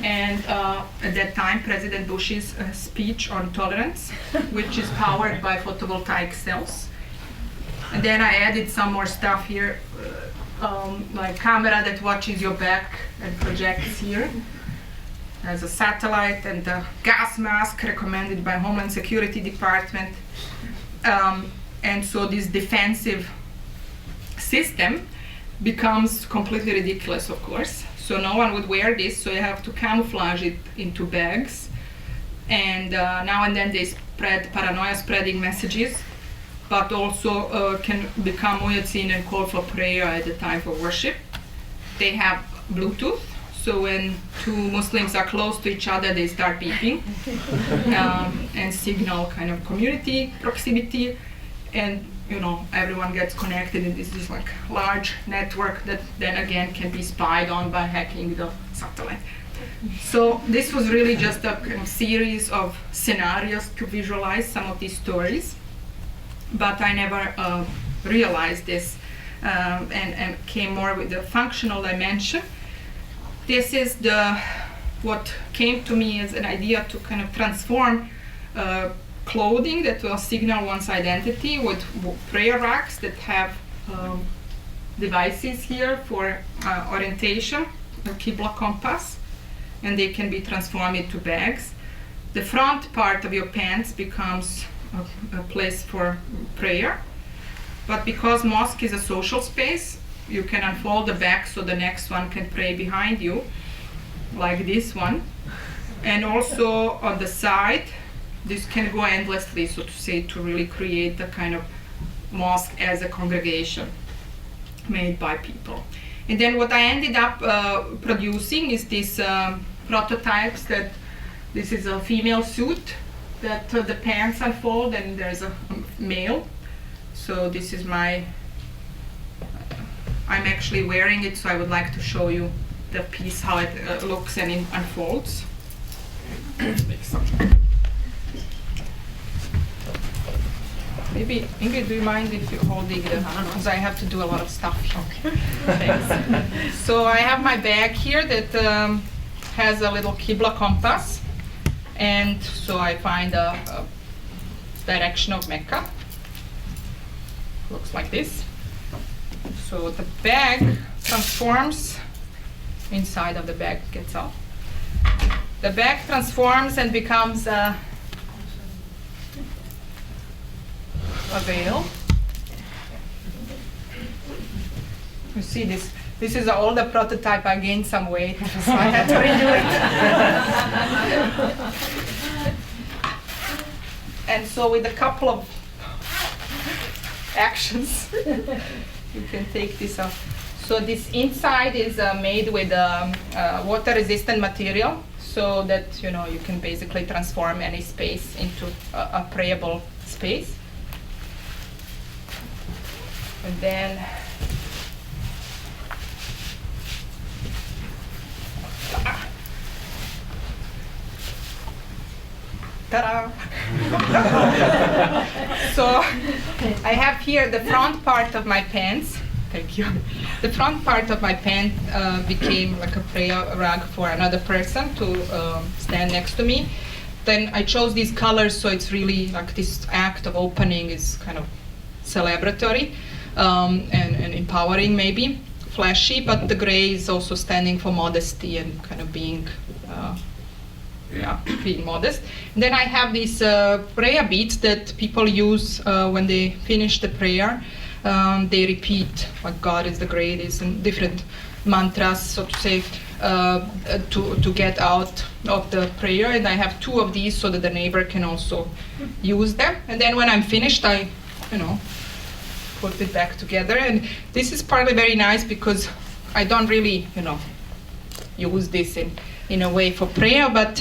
and at that time President Bush's speech on tolerance, which is powered by photovoltaic cells. And then I added some more stuff here, like camera that watches your back and projects here. There's a satellite and a gas mask recommended by Homeland Security Department. And so this defensive system becomes completely ridiculous, of course. So no one would wear this, so you have to camouflage it into bags. And now and then they spread paranoia spreading messages, but also can become muezzin and call for prayer at the time for worship. They have Bluetooth, so when 2 Muslims are close to each other, they start beeping and signal kind of community proximity, and everyone gets connected, and this is like large network that then again can be spied on by hacking the satellite. So this was really just a kind of series of scenarios to visualize some of these stories, but I never realized this and came more with the functional dimension. This is what came to me as an idea to kind of transform clothing that will signal one's identity with prayer racks that have devices here for orientation, a Qibla compass, and they can be transformed into bags. The front part of your pants becomes a place for prayer, but because mosque is a social space, you can unfold the back so the next one can pray behind you, like this one. And also on the side, this can go endlessly, so to say, to really create the kind of mosque as a congregation made by people. And then what I ended up producing is these prototypes that this is a female suit that the pants unfold, and there's a male. So this is I'm actually wearing it, so I would like to show you the piece, how it looks and it unfolds. Maybe, Ingrid, do you mind if you're holding the, because I have to do a lot of stuff. Okay. Thanks. So I have my bag here that has a little Qibla compass, and so I find a direction of Mecca. Looks like this. So the bag transforms, inside of the bag gets off. The bag transforms and becomes a veil. You see this. This is an older prototype. I gained some weight, so I had to redo it. And so with a couple of actions, you can take this off. So this inside is made with water-resistant material, so that you can basically transform any space into a prayable space. And then ta-da! So I have here the front part of my pants. Thank you. The front part of my pant became like a prayer rug for another person to stand next to me. Then I chose these colors, so it's really like this act of opening is kind of celebratory and empowering, maybe flashy, but the gray is also standing for modesty and kind of being being modest. And then I have these prayer beads that people use when they finish the prayer. They repeat like God is the greatest and different mantras, so to say, to get out of the prayer. And I have 2 of these so that the neighbor can also use them. And then when I'm finished, I, put it back together. And this is partly very nice because I don't really, use this in a way for prayer, but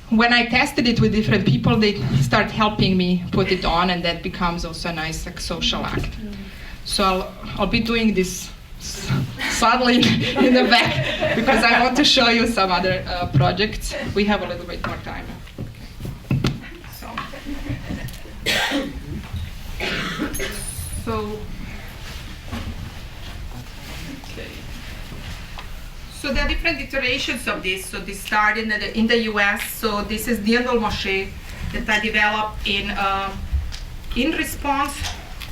when I tested it with different people, they start helping me put it on, and that becomes also a nice social act. So I'll be doing this subtly in the back because I want to show you some other projects. We have a little bit more time. So there are different iterations of this. So this started in the US. So this is Diyandol Mosque that I developed in response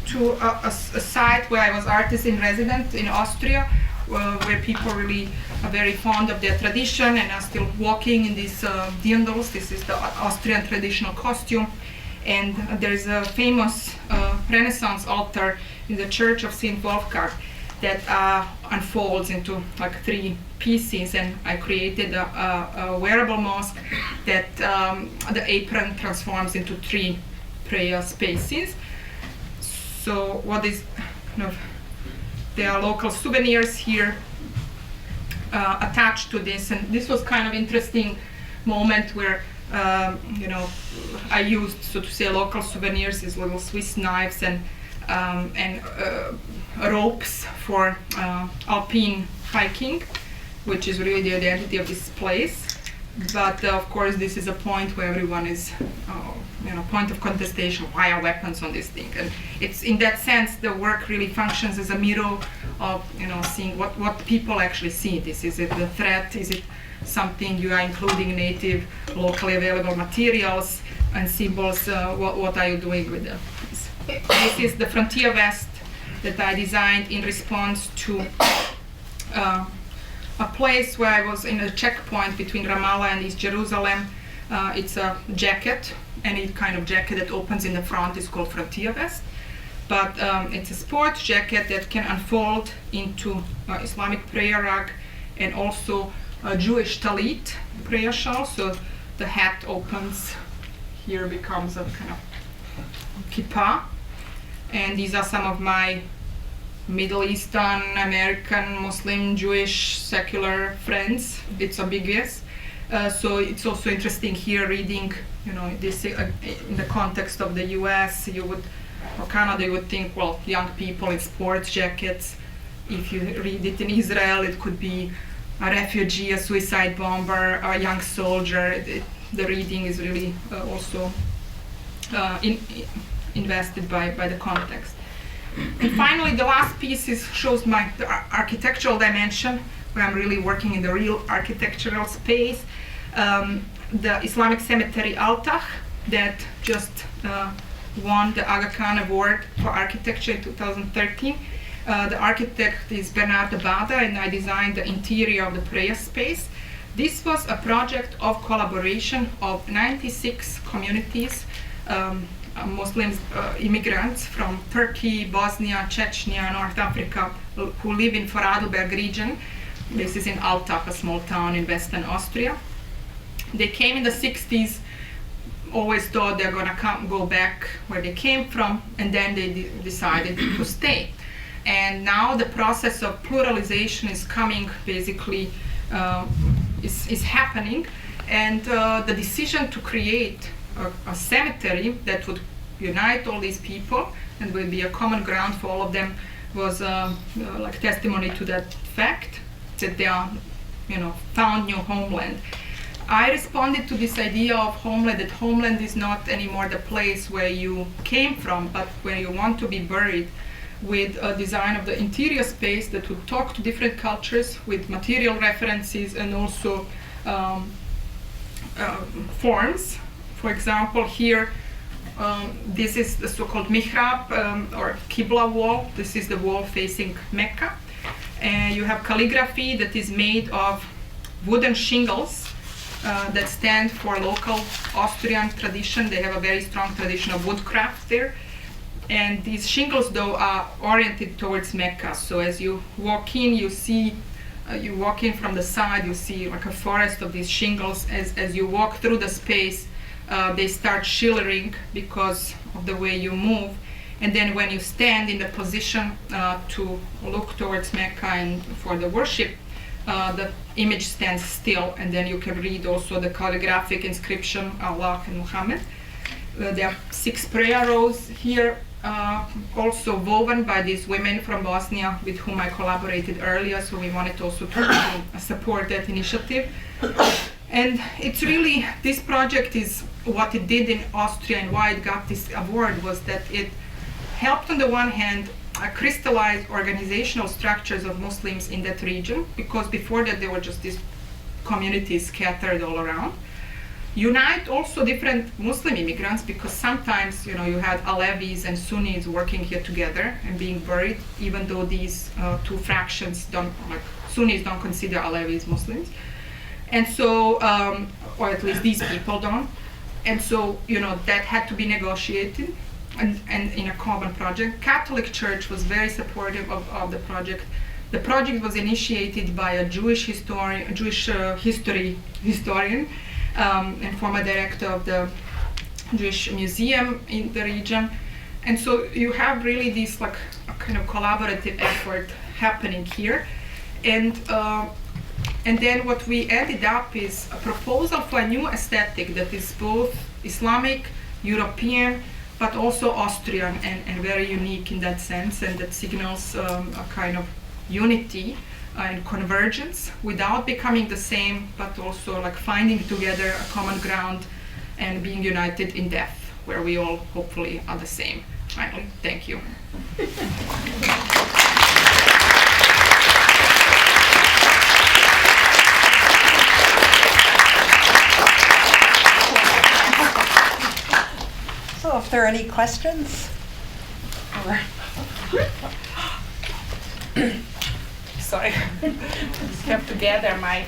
to a site where I was artist in residence in Austria, where people really are very fond of their tradition and are still walking in these Diyandols. This is the Austrian traditional costume. And there's a famous Renaissance altar in the Church of St. Wolfgang that unfolds into like 3 pieces, and I created a wearable mosque that the apron transforms into 3 prayer spaces. So what is, there are local souvenirs here attached to this, and this was kind of interesting moment where I used, so to say, local souvenirs, these little Swiss knives and ropes for alpine hiking, which is really the identity of this place. But of course, this is a point where everyone is point of contestation. Why are weapons on this thing? And it's in that sense the work really functions as a mirror of seeing what people actually see this. Is it the threat? Is it something you are including native, locally available materials and symbols? What are you doing with them? This is the frontier vest that I designed in response to a place where I was in a checkpoint between Ramallah and East Jerusalem. It's a jacket, any kind of jacket that opens in the front is called frontier vest. But it's a sports jacket that can unfold into Islamic prayer rug and also a Jewish talit prayer shawl. So the hat opens, here becomes a kind of kippah. And these are some of my Middle Eastern, American, Muslim, Jewish, secular friends. It's ambiguous. So it's also interesting here reading, this in the context of the US, or Canada, you would think, well, young people in sports jackets. If you read it in Israel, it could be a refugee, a suicide bomber, a young soldier. The reading is really also invested by the context. And finally, the last piece shows the architectural dimension, where I'm really working in the real architectural space. The Islamic cemetery Al-Tah that just won the Aga Khan Award for Architecture in 2013. The architect is Bernard Abada, and I designed the interior of the prayer space. This was a project of collaboration of 96 communities, Muslims, immigrants from Turkey, Bosnia, Chechnya, North Africa, who live in Vorarlberg region. This is in Al-Tah, a small town in Western Austria. They came in the 60s, always thought they're going to go back where they came from, and then they decided to stay. And now the process of pluralization is coming, basically, is happening. And the decision to create a cemetery that would unite all these people and will be a common ground for all of them was like testimony to that fact, that they are, found new homeland. I responded to this idea of homeland, that homeland is not anymore the place where you came from, but where you want to be buried, with a design of the interior space that would talk to different cultures with material references and also forms. For example, here, this is the so-called mihrab or Qibla wall. This is the wall facing Mecca. And you have calligraphy that is made of wooden shingles that stand for local Austrian tradition. They have a very strong tradition of woodcraft there. And these shingles, though, are oriented towards Mecca. So as you walk in, you see, you walk in from the side, you see like a forest of these shingles. As you walk through the space, they start shivering because of the way you move. And then when you stand in the position to look towards Mecca and for the worship, the image stands still, and then you can read also the calligraphic inscription, Allah and Muhammad. There are 6 prayer rows here, also woven by these women from Bosnia with whom I collaborated earlier, so we wanted also to support that initiative. And it's really, this project is what it did in Austria, and why it got this award was that it helped on the one hand crystallize organizational structures of Muslims in that region, because before that there were just these communities scattered all around. Unite also different Muslim immigrants, because sometimes you had Alevis and Sunnis working here together and being buried, even though these two fractions Sunnis don't consider Alevis Muslims, and so or at least these people don't, and so that had to be negotiated and in a common project. Catholic Church was very supportive of the project. The project was initiated by a Jewish historian, and former director of the Jewish Museum in the region. And so you have really this like a kind of collaborative effort happening here. And then what we ended up is a proposal for a new aesthetic that is both Islamic, European, but also Austrian and very unique in that sense, and that signals a kind of unity and convergence without becoming the same, but also like finding together a common ground and being united in death, where we all hopefully are the same. Finally, thank you. So if there are any questions? Or Sorry, just have to gather my.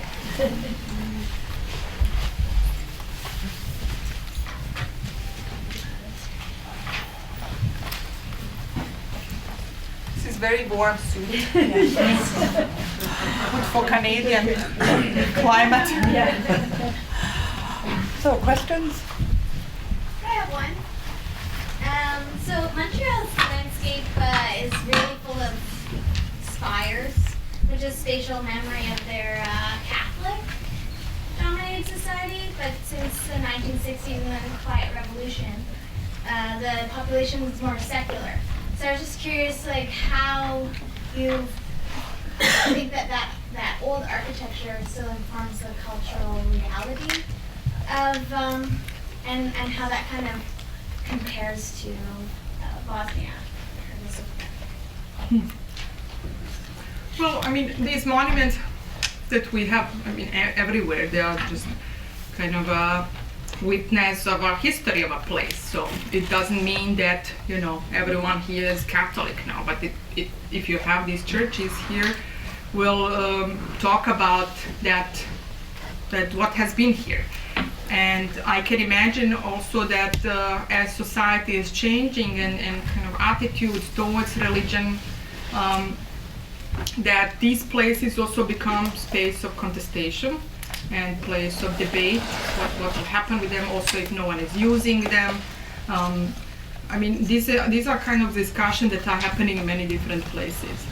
This is very warm suit. Good for Canadian climate. so questions? I have one. So Montreal's landscape is really full of spires, which is spatial memory of their Catholic-dominated society. But since the 1960s and the Quiet Revolution, the population is more secular. So I was just curious, like, how you think that old architecture still informs the cultural reality of, and how that kind of compares to Bosnia. Well, I mean, these monuments that we have, I mean, everywhere, they are just kind of a witness of a history of a place. So it doesn't mean that, you know, everyone here is Catholic now, but if you have these churches here, we'll talk about that what has been here. And I can imagine also that as society is changing and kind of attitudes towards religion, that these places also become space of contestation and place of debate, what will happen with them also if no one is using them. I mean, these are kind of discussions that are happening in many different places.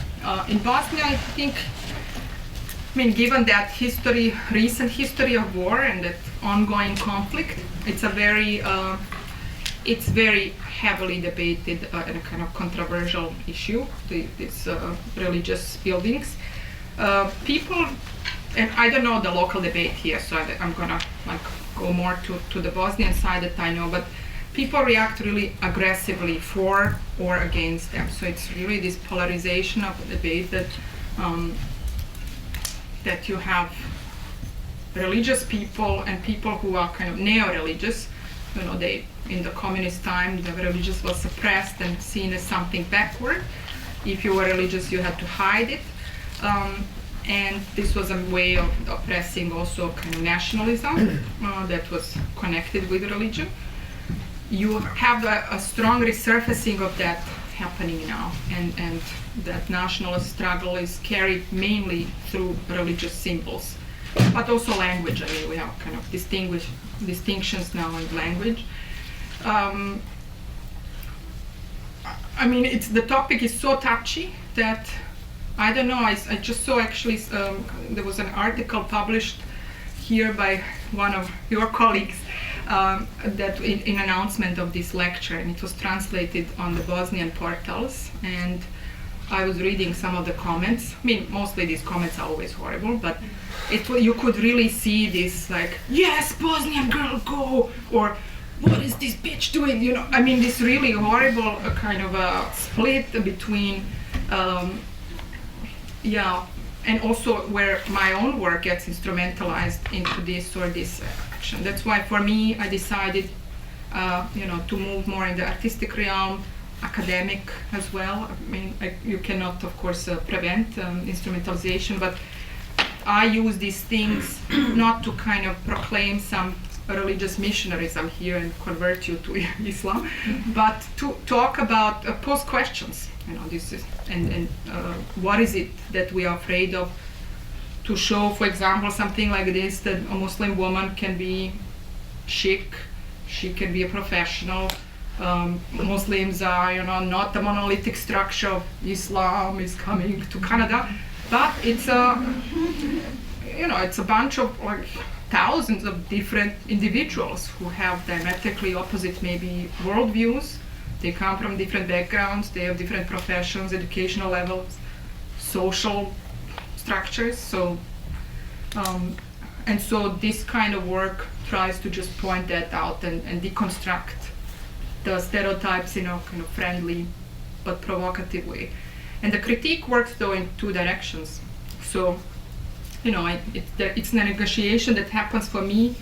In Bosnia, I think, I mean, given that history, recent history of war and that ongoing conflict, it's very heavily debated and a kind of controversial issue, these religious buildings. People, and I don't know the local debate here, so I'm gonna go more to the Bosnian side that I know, but people react really aggressively for or against them. So it's really this polarization of the debate that you have religious people and people who are kind of neo-religious. You know, in the communist time, the religious was suppressed and seen as something backward. If you were religious, you had to hide it. And this was a way of oppressing also kind of nationalism that was connected with religion. You have a strong resurfacing of that happening now, and that nationalist struggle is carried mainly through religious symbols, but also language. I mean, we have kind of distinctions now in language. I mean, the topic is so touchy that I don't know. I just saw actually there was an article published here by one of your colleagues that in announcement of this lecture, and it was translated on the Bosnian portals. And I was reading some of the comments. I mean, mostly these comments are always horrible, but you could really see this, like, yes, Bosnian girl, go, or what is this bitch doing? You know, I mean, this really horrible kind of a split between, and also where my own work gets instrumentalized into this or this action. That's why for me, I decided, to move more in the artistic realm, academic as well. I mean, you cannot, of course, prevent instrumentalization, but I use these things not to kind of proclaim some religious missionarism here and convert you to Islam, but to talk about, pose questions. You know, this is, and what is it that we are afraid of? To show, for example, something like this, that a Muslim woman can be chic, she can be a professional. Muslims are, not the monolithic structure of Islam is coming to Canada, but it's it's a bunch of like thousands of different individuals who have diametrically opposite maybe worldviews. They come from different backgrounds, they have different professions, educational levels, social structures. So, and so this kind of work tries to just point that out and deconstruct the stereotypes in a kind of friendly but provocative way. And the critique works though in two directions. So, it's a negotiation that happens for me.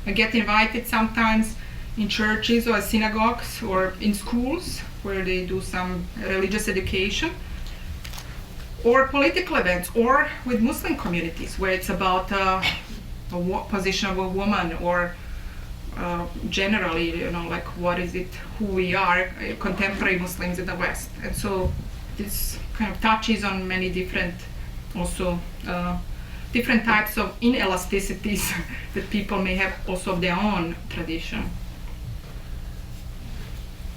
I get invited sometimes in churches or synagogues or in schools where they do some religious education, or political events, or with Muslim communities where it's about position of a woman, or generally, like what is it, who we are, contemporary Muslims in the West. And so this kind of touches on many different, also different types of inelasticities that people may have also of their own tradition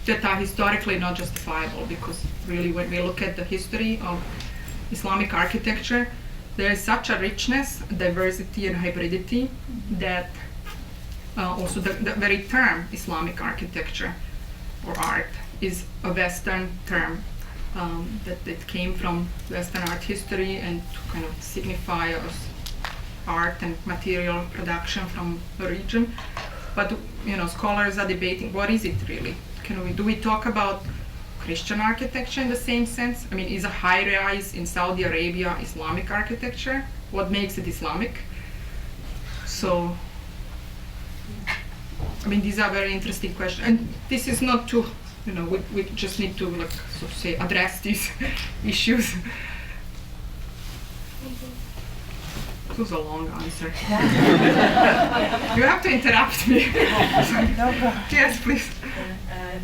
that are historically not justifiable, because really when we look at the history of Islamic architecture, there is such a richness, diversity and hybridity that also the very term Islamic architecture or art is a Western term that came from Western art history and to kind of signify as art and material production from the region. But scholars are debating, what is it really? Do we talk about Christian architecture in the same sense? I mean, is a high-rise in Saudi Arabia Islamic architecture? What makes it Islamic? So, I mean, these are very interesting questions. And this is not to, we just need to, like, so to say, address these issues. It was a long answer. You have to interrupt me. No problem. Yes, please.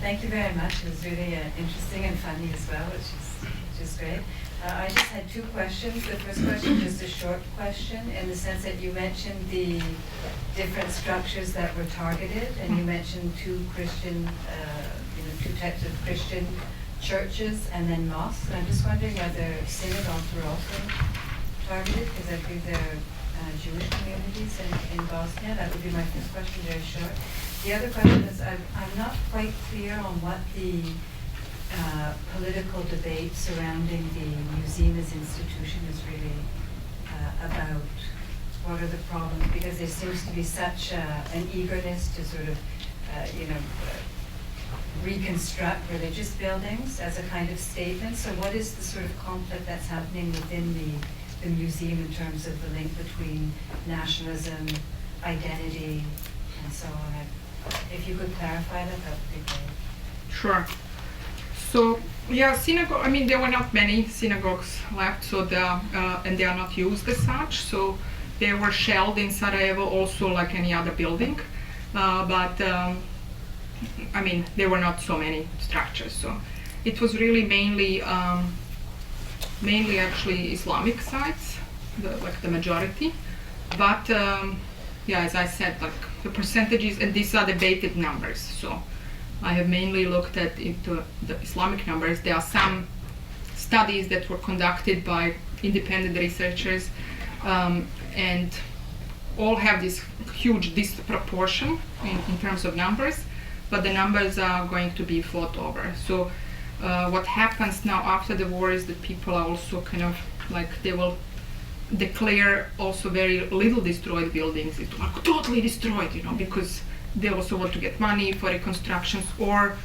Thank you very much. It was really interesting and funny as well, which is great. I just had two questions. The first question, just a short question, in the sense that you mentioned the different structures that were targeted, and you mentioned two types of Christian churches and then mosques. And I'm just wondering whether synagogues were also targeted, because I think there are Jewish communities in Bosnia. That would be my first question, very short. The other question is, I'm not quite clear on what the political debate surrounding the museum as institution is really about. What are the problems? Because there seems to be such an eagerness to sort of, reconstruct religious buildings as a kind of statement. So what is the sort of conflict that's happening within the museum in terms of the link between nationalism, identity, and so on? If you could clarify that would be great. Sure. So, yeah, synagogue, I mean, there were not many synagogues left, so and they are not used as such, so they were shelled in Sarajevo also like any other building, but I mean, there were not so many structures, so it was really mainly actually Islamic sites, like the majority, but yeah, as I said, like the percentages, and these are debated numbers, so I have mainly looked into the Islamic numbers. There are some studies that were conducted by independent researchers, and all have this huge disproportion in terms of numbers, but the numbers are going to be fought over. So what happens now after the war is that people are also kind of like, they will declare also very little destroyed buildings. It's like totally destroyed, because they also want to get money for reconstructions, or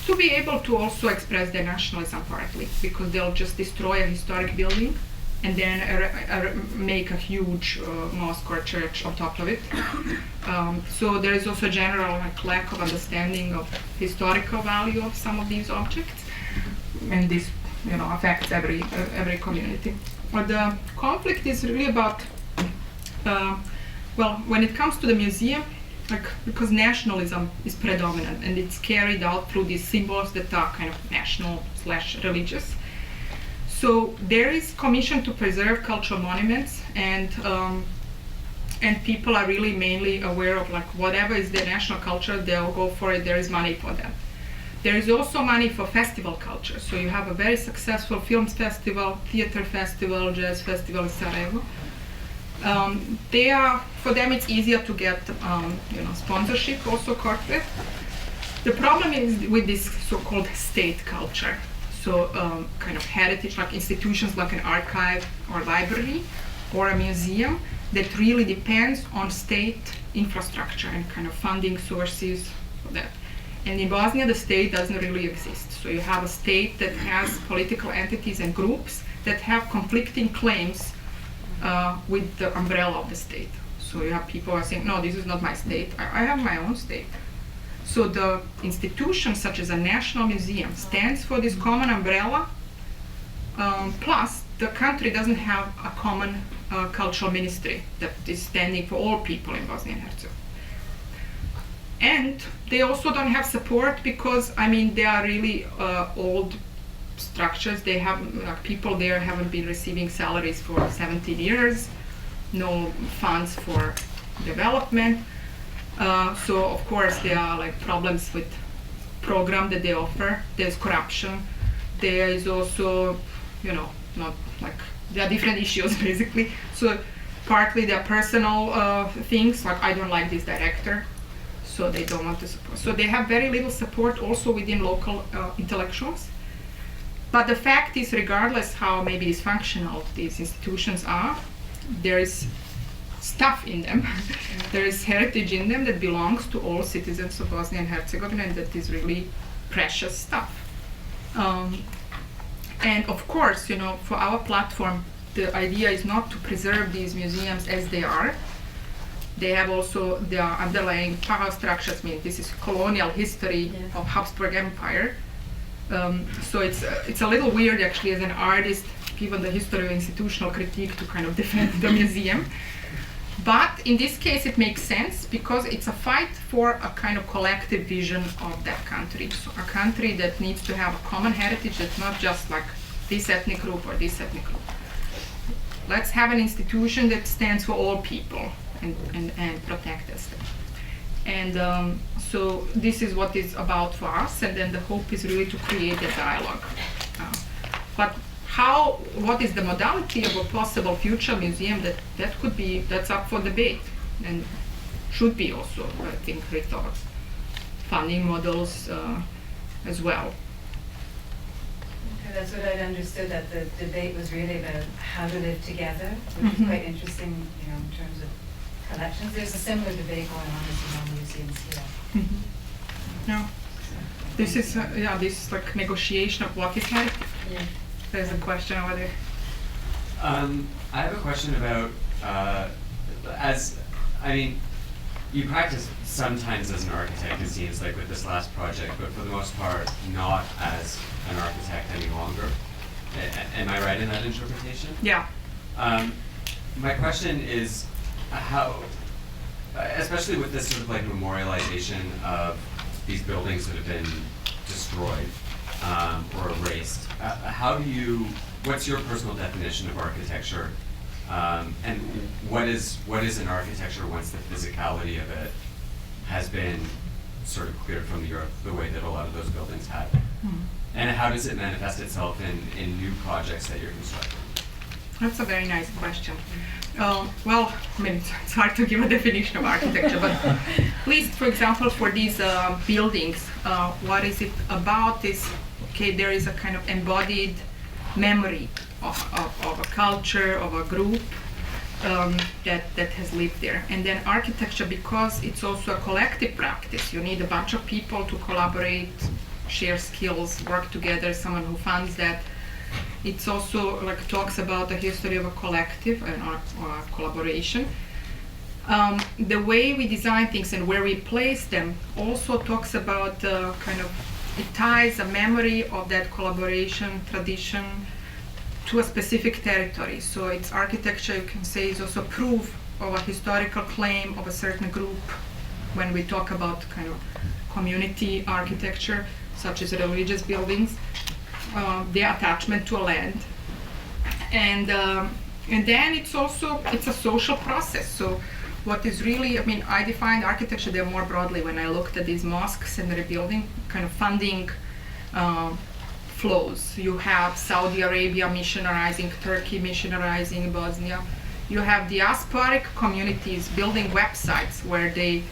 to be able to also express their nationalism partly, because they'll just destroy a historic building and then make a huge mosque or church on top of it. So there is also general lack of understanding of historical value of some of these objects, and this affects every community. But the conflict is really about, well, when it comes to the museum, because nationalism is predominant and it's carried out through these symbols that are kind of national/religious. So there is commission to preserve cultural monuments, and people are really mainly aware of whatever is their national culture, they'll go for it. There is money for that. There is also money for festival culture. So you have a very successful films festival, theater festival, jazz festival in Sarajevo. For them it's easier to get sponsorship, also corporate. The problem is with this so-called state culture. So kind of heritage, like institutions like an archive or library or a museum, that really depends on state infrastructure and kind of funding sources for that. And in Bosnia, the state doesn't really exist. So you have a state that has political entities and groups that have conflicting claims with the umbrella of the state. So you have people who are saying, no, this is not my state, I have my own state. So the institution, such as a national museum, stands for this common umbrella, plus the country doesn't have a common cultural ministry that is standing for all people in Bosnia and Herzegovina. And they also don't have support because, I mean, they are really old structures. They have, people there haven't been receiving salaries for 17 years, no funds for development. So of course there are like problems with program that they offer. There's corruption. There is also, you know, not like, there are different issues basically. So partly there are personal things, like I don't like this director, so they don't want to support. So they have very little support also within local intellectuals. But the fact is, regardless how maybe dysfunctional these institutions are, there is stuff in them. There is heritage in them that belongs to all citizens of Bosnia and Herzegovina, and that is really precious stuff. And of course, you know, for our platform, the idea is not to preserve these museums as they are. They have also their underlying power structures. I mean, this is colonial history of Habsburg Empire. So it's a little weird actually as an artist, given the history of institutional critique, to kind of defend the museum. But in this case it makes sense because it's a fight for a kind of collective vision of that country. So a country that needs to have a common heritage that's not just like this ethnic group or this ethnic group. Let's have an institution that stands for all people and protect us. And so this is what it's about for us, and then the hope is really to create a dialogue. But what is the modality of a possible future museum, that could be, that's up for debate, and should be also, I think, rethought. Funding models as well. Okay, that's what I'd understood, that the debate was really about how to live together, which is quite interesting, you know, in terms of collections. There's a similar debate going on in museums here. Yeah. This is this like negotiation of what is heritage. Yeah. There's a question over there. I have a question about, you practice sometimes as an architect, it seems like with this last project, but for the most part, not as an architect any longer. Am I right in that interpretation? Yeah. My question is how, especially with this sort of like memorialization of these buildings that have been destroyed or erased, what's your personal definition of architecture? And what is an architecture once the physicality of it has been sort of cleared from the earth, the way that a lot of those buildings had? And how does it manifest itself in new projects that you're constructing? That's a very nice question. Well, I mean, it's hard to give a definition of architecture, but at least, for example, for these buildings, what is it about this? Okay, there is a kind of embodied memory of a culture, of a group that has lived there. And then architecture, because it's also a collective practice, you need a bunch of people to collaborate, share skills, work together, someone who funds that. It's also like talks about the history of a collective or a collaboration. The way we design things and where we place them also talks about kind of, it ties a memory of that collaboration tradition to a specific territory. So it's architecture, you can say, is also proof of a historical claim of a certain group. When we talk about kind of community architecture, such as religious buildings, their attachment to a land. And then it's a social process. So what is really, I mean, I defined architecture there more broadly when I looked at these mosques and rebuilding, kind of funding flows. You have Saudi Arabia missionarizing Turkey, missionarizing Bosnia. You have diasporic communities building websites where they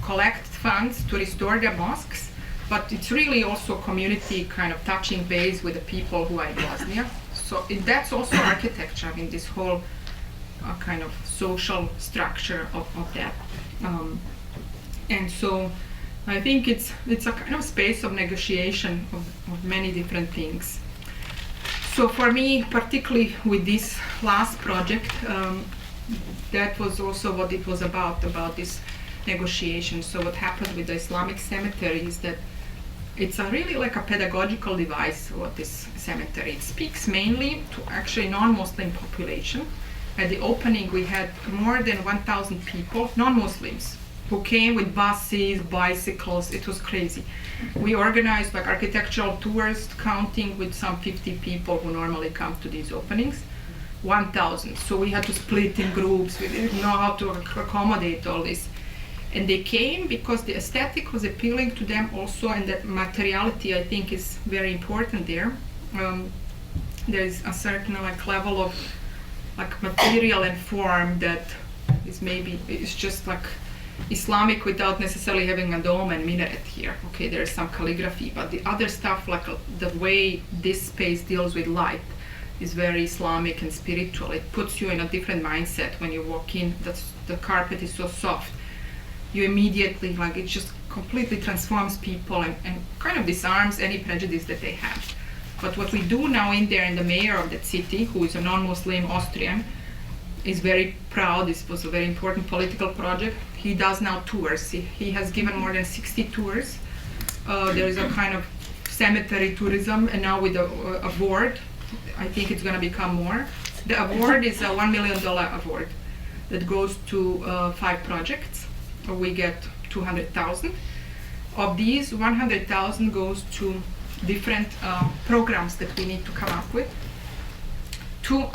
collect funds to restore their mosques. But it's really also community kind of touching base with the people who are in Bosnia. So that's also architecture, I mean, this whole kind of social structure of that. And so I think it's a kind of space of negotiation of many different things. So for me, particularly with this last project, that was also what it was about this negotiation. So what happened with the Islamic cemetery is that it's really like a pedagogical device, what this cemetery. It speaks mainly to actually non-Muslim population. At the opening we had more than 1,000 people, non-Muslims, who came with buses, bicycles. It was crazy. We organized like architectural tours, counting with some 50 people who normally come to these openings. 1,000. So we had to split in groups. We didn't know how to accommodate all this. And they came because the aesthetic was appealing to them also, and that materiality I think is very important there. There is a certain like level of like material and form that is maybe it's just like Islamic without necessarily having a dome and minaret here. Okay, there is some calligraphy, but the other stuff, like the way this space deals with light, is very Islamic and spiritual. It puts you in a different mindset when you walk in. The carpet is so soft. You immediately, like, it just completely transforms people and kind of disarms any prejudice that they have. But what we do now in there, and the mayor of that city, who is a non-Muslim Austrian, is very proud. This was a very important political project. He does now tours. He has given more than 60 tours. There is a kind of cemetery tourism, and now with a award, I think it's going to become more. The award is a $1 million award that goes to 5 projects. We get 200,000. Of these, 100,000 goes to different programs that we need to come up with to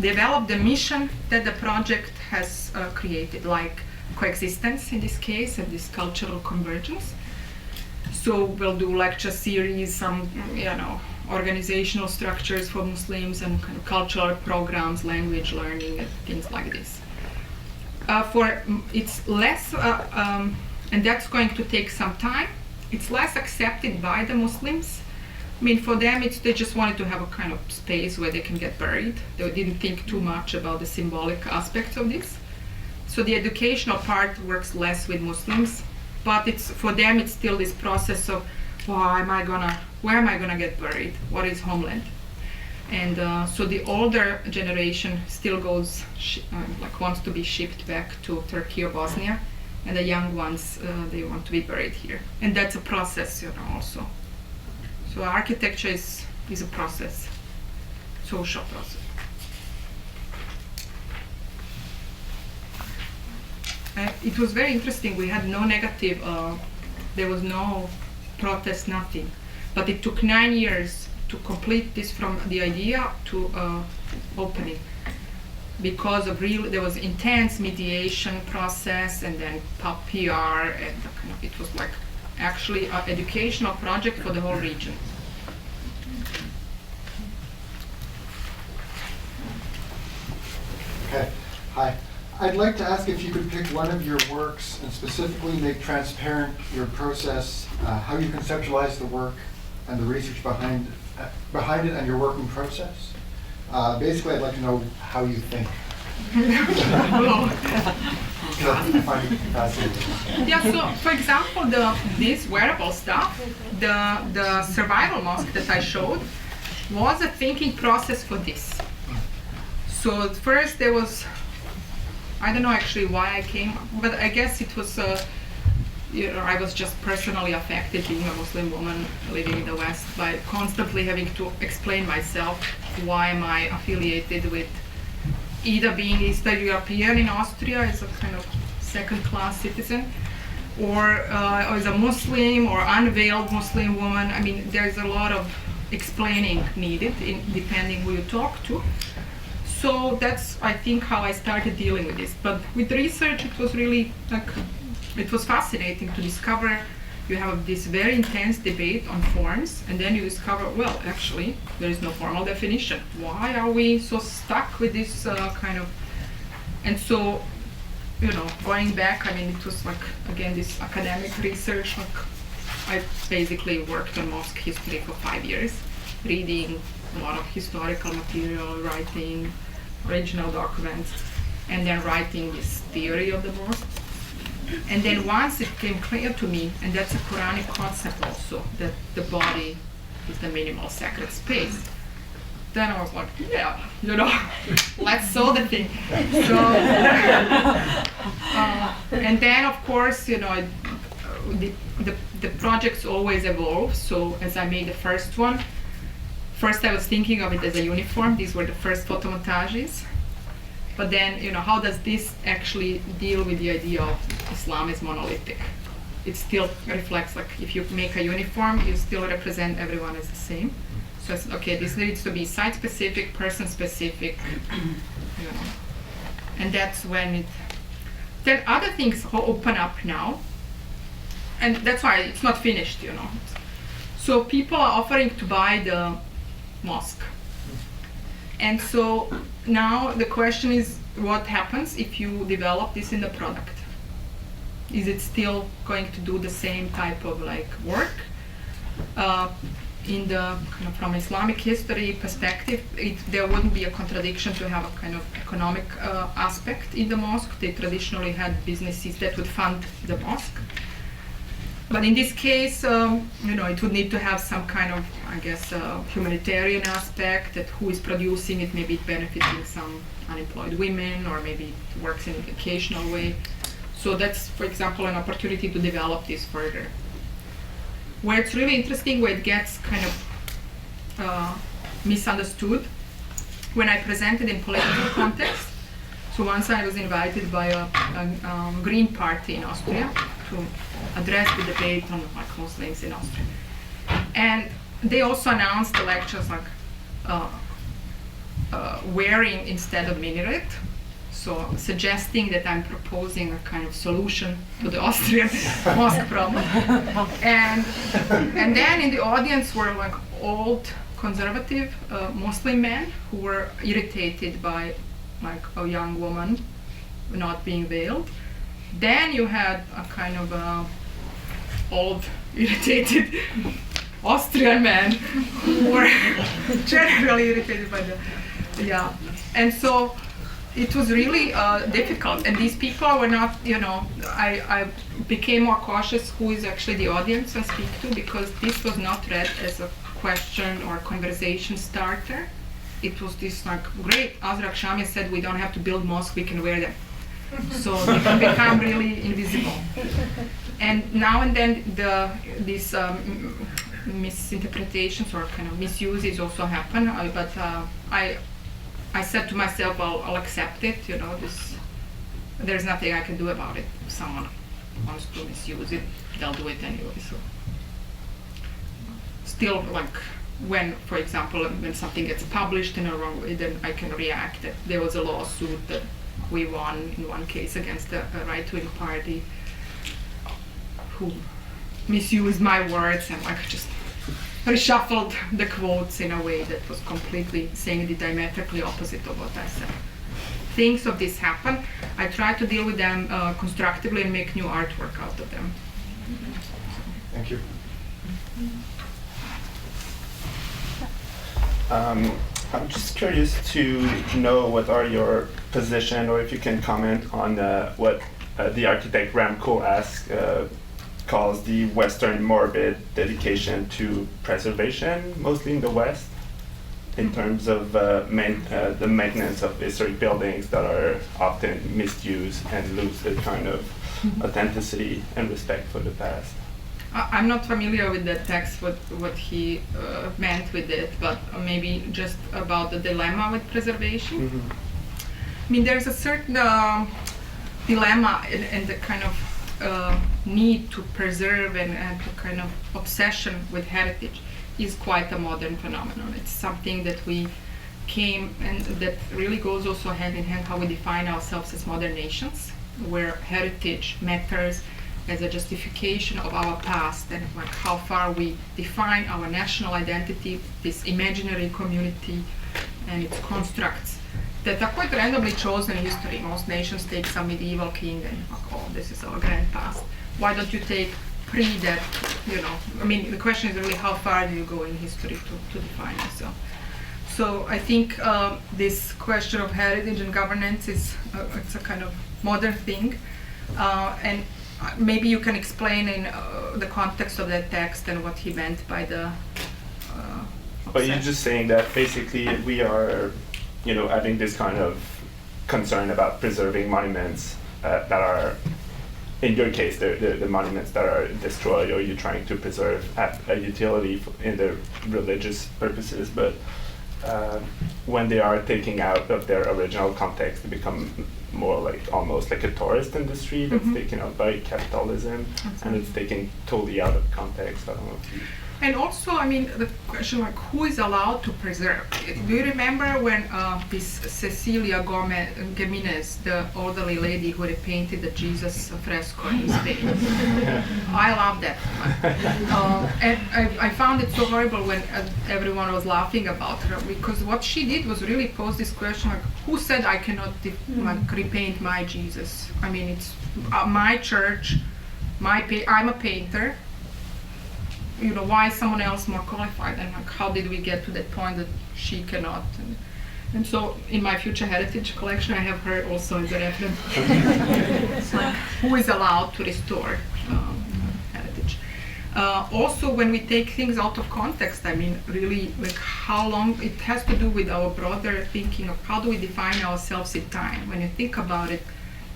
develop the mission that the project has created, like coexistence in this case, and this cultural convergence. So we'll do lecture series, some organizational structures for Muslims, and kind of cultural programs, language learning, and things like this. It's less, and that's going to take some time. It's less accepted by the Muslims. I mean, for them, they just wanted to have a kind of space where they can get buried. They didn't think too much about the symbolic aspects of this. So the educational part works less with Muslims, but for them, it's still this process of, where am I gonna get buried? What is homeland? And so the older generation still goes, wants to be shipped back to Turkey or Bosnia, and the young ones, they want to be buried here. And that's a process, also. So architecture is a process, social process. It was very interesting. We had no negative, there was no protest, nothing. But it took 9 years to complete this from the idea to opening, because there was intense mediation process, and then PR, and it was like actually an educational project for the whole region. Okay, hi. I'd like to ask if you could pick one of your works and specifically make transparent your process, how you conceptualize the work and the research behind it and your working process. Basically, I'd like to know how you think. I find it fascinating. Yeah, so for example, this wearable stuff, the survival mosque that I showed was a thinking process for this. So at first there was, I don't know actually why I came, but I guess it was, I was just personally affected being a Muslim woman living in the West by constantly having to explain myself. Why am I affiliated with either being Eastern European in Austria as a kind of second-class citizen, or as a Muslim or unveiled Muslim woman. I mean, there's a lot of explaining needed depending who you talk to. So that's, I think, how I started dealing with this. But with research, it was really it was fascinating to discover you have this very intense debate on forms, and then you discover, well, actually, there is no formal definition. Why are we so stuck with this kind of, and so, going back, I mean, it was again, this academic research, I basically worked on mosque history for 5 years, reading a lot of historical material, writing original documents, and then writing this theory of the mosque. And then once it became clear to me, and that's a Quranic concept also, that the body is the minimal sacred space, then I was like, yeah, let's sew the thing. So, and then of course, the projects always evolve. So as I made the first one, first I was thinking of it as a uniform. These were the first photomontages. But then, how does this actually deal with the idea of Islam is monolithic? It still reflects, like, if you make a uniform, you still represent everyone as the same. So it's, okay, this needs to be site-specific, person-specific, And that's when then other things open up now. And that's why it's not finished, So people are offering to buy the mosque. And so now the question is, what happens if you develop this in the product? Is it still going to do the same type of work? In the from Islamic history perspective, there wouldn't be a contradiction to have a kind of economic aspect in the mosque. They traditionally had businesses that would fund the mosque. But in this case, it would need to have some kind of, I guess, humanitarian aspect, that who is producing it, maybe it benefiting some unemployed women, or maybe it works in an educational way. So that's, for example, an opportunity to develop this further. Where it's really interesting, where it gets kind of misunderstood, when I presented in political context. So once I was invited by a Green Party in Austria to address the debate on Muslims in Austria. And they also announced the lectures wearing instead of minaret, so suggesting that I'm proposing a kind of solution to the Austrian mosque problem. And then in the audience were old conservative Muslim men who were irritated by a young woman not being veiled. Then you had a kind of old, irritated Austrian men who were generally irritated by and so it was really difficult. And these people were not, I became more cautious who is actually the audience I speak to, because this was not read as a question or conversation starter. It was this great, Azra Akšamija said we don't have to build mosques, we can wear them. So they can become really invisible. And now and then these misinterpretations or kind of misuses also happen, but I said to myself, I'll accept it, there's nothing I can do about it. If someone wants to misuse it, they'll do it anyway. So still, when, for example, when something gets published in a wrong way, then I can react that there was a lawsuit that we won in one case against a right-wing party who misused my words and just reshuffled the quotes in a way that was completely saying the diametrically opposite of what I said. Things of this happen. I try to deal with them constructively and make new artwork out of them. Thank you. I'm just curious to know what are your position, or if you can comment on what the architect Ramco calls the Western morbid dedication to preservation, mostly in the West, in terms of the maintenance of historic buildings that are often misused and lose the kind of authenticity and respect for the past. I'm not familiar with the text, what he meant with it, but maybe just about the dilemma with preservation. Mm-hmm. I mean, there's a certain dilemma in the kind of need to preserve and the kind of obsession with heritage is quite a modern phenomenon. It's something that we came, and that really goes also hand in hand how we define ourselves as modern nations, where heritage matters as a justification of our past, and how far we define our national identity, this imaginary community and its constructs that are quite randomly chosen in history. Most nations take some medieval king and this is our grand past. Why don't you take that, I mean, the question is really how far do you go in history to define yourself. So I think this question of heritage and governance is it's a kind of modern thing. And maybe you can explain in the context of that text and what he meant by the. But you're just saying that basically we are, having this kind of concern about preserving monuments that are, in your case, the monuments that are destroyed, or you're trying to preserve a utility in the religious purposes, but when they are taken out of their original context, they become more like almost like a tourist industry that's taken out by capitalism, and it's taken totally out of context. I don't know if you. And also, I mean, the question like, who is allowed to preserve? Do you remember when this Cecilia Gimenez, the elderly lady who had painted the Jesus fresco in Spain? I love that one. And I found it so horrible when everyone was laughing about her, because what she did was really pose this question like, who said I cannot like repaint my Jesus? I mean, it's my church, I'm a painter. Why is someone else more qualified? And like, how did we get to that point that she cannot? And so in my future heritage collection, I have her also as a reference. It's like, who is allowed to restore heritage? Also, when we take things out of context, I mean, really, like how long, it has to do with our broader thinking of how do we define ourselves in time. When you think about it,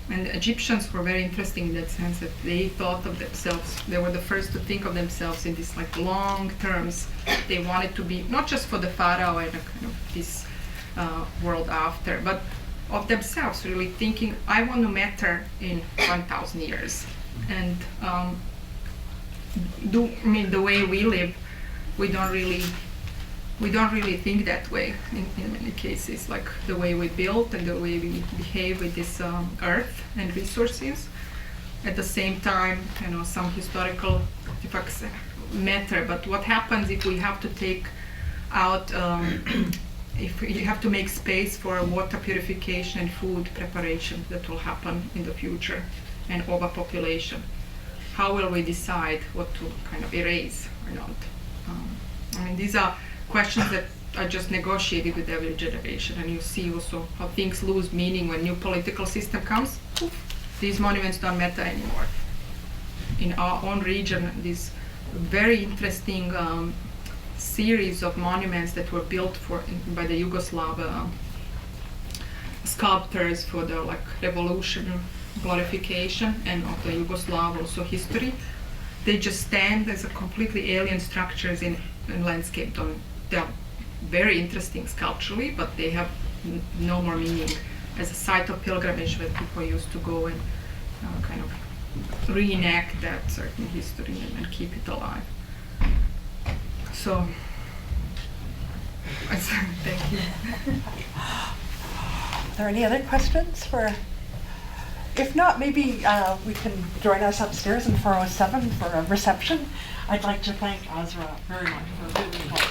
and the Egyptians were very interesting in that sense that they thought of themselves, they were the first to think of themselves in these like long terms. They wanted to be not just for the pharaoh and kind of this world after, but of themselves, really thinking, I want to matter in 1,000 years. And the way we live, we don't really think that way in many cases, like the way we build and the way we behave with this earth and resources. At the same time, some historical artifacts matter, but what happens if we have to take out, if we have to make space for water purification and food preparation that will happen in the future, and overpopulation? How will we decide what to kind of erase or not? These are questions that are just negotiated with every generation, and you see also how things lose meaning when new political system comes. These monuments don't matter anymore. In our own region, this very interesting series of monuments that were built by the Yugoslav sculptors for the revolution, glorification, and of the Yugoslav also history. They just stand as a completely alien structures in landscape. They're very interesting sculpturally, but they have no more meaning as a site of pilgrimage where people used to go and kind of reenact that certain history and keep it alive. So, thank you. Are there any other questions if not, maybe we can join us upstairs in 407 for a reception. I'd like to thank Azra very much for a really helpful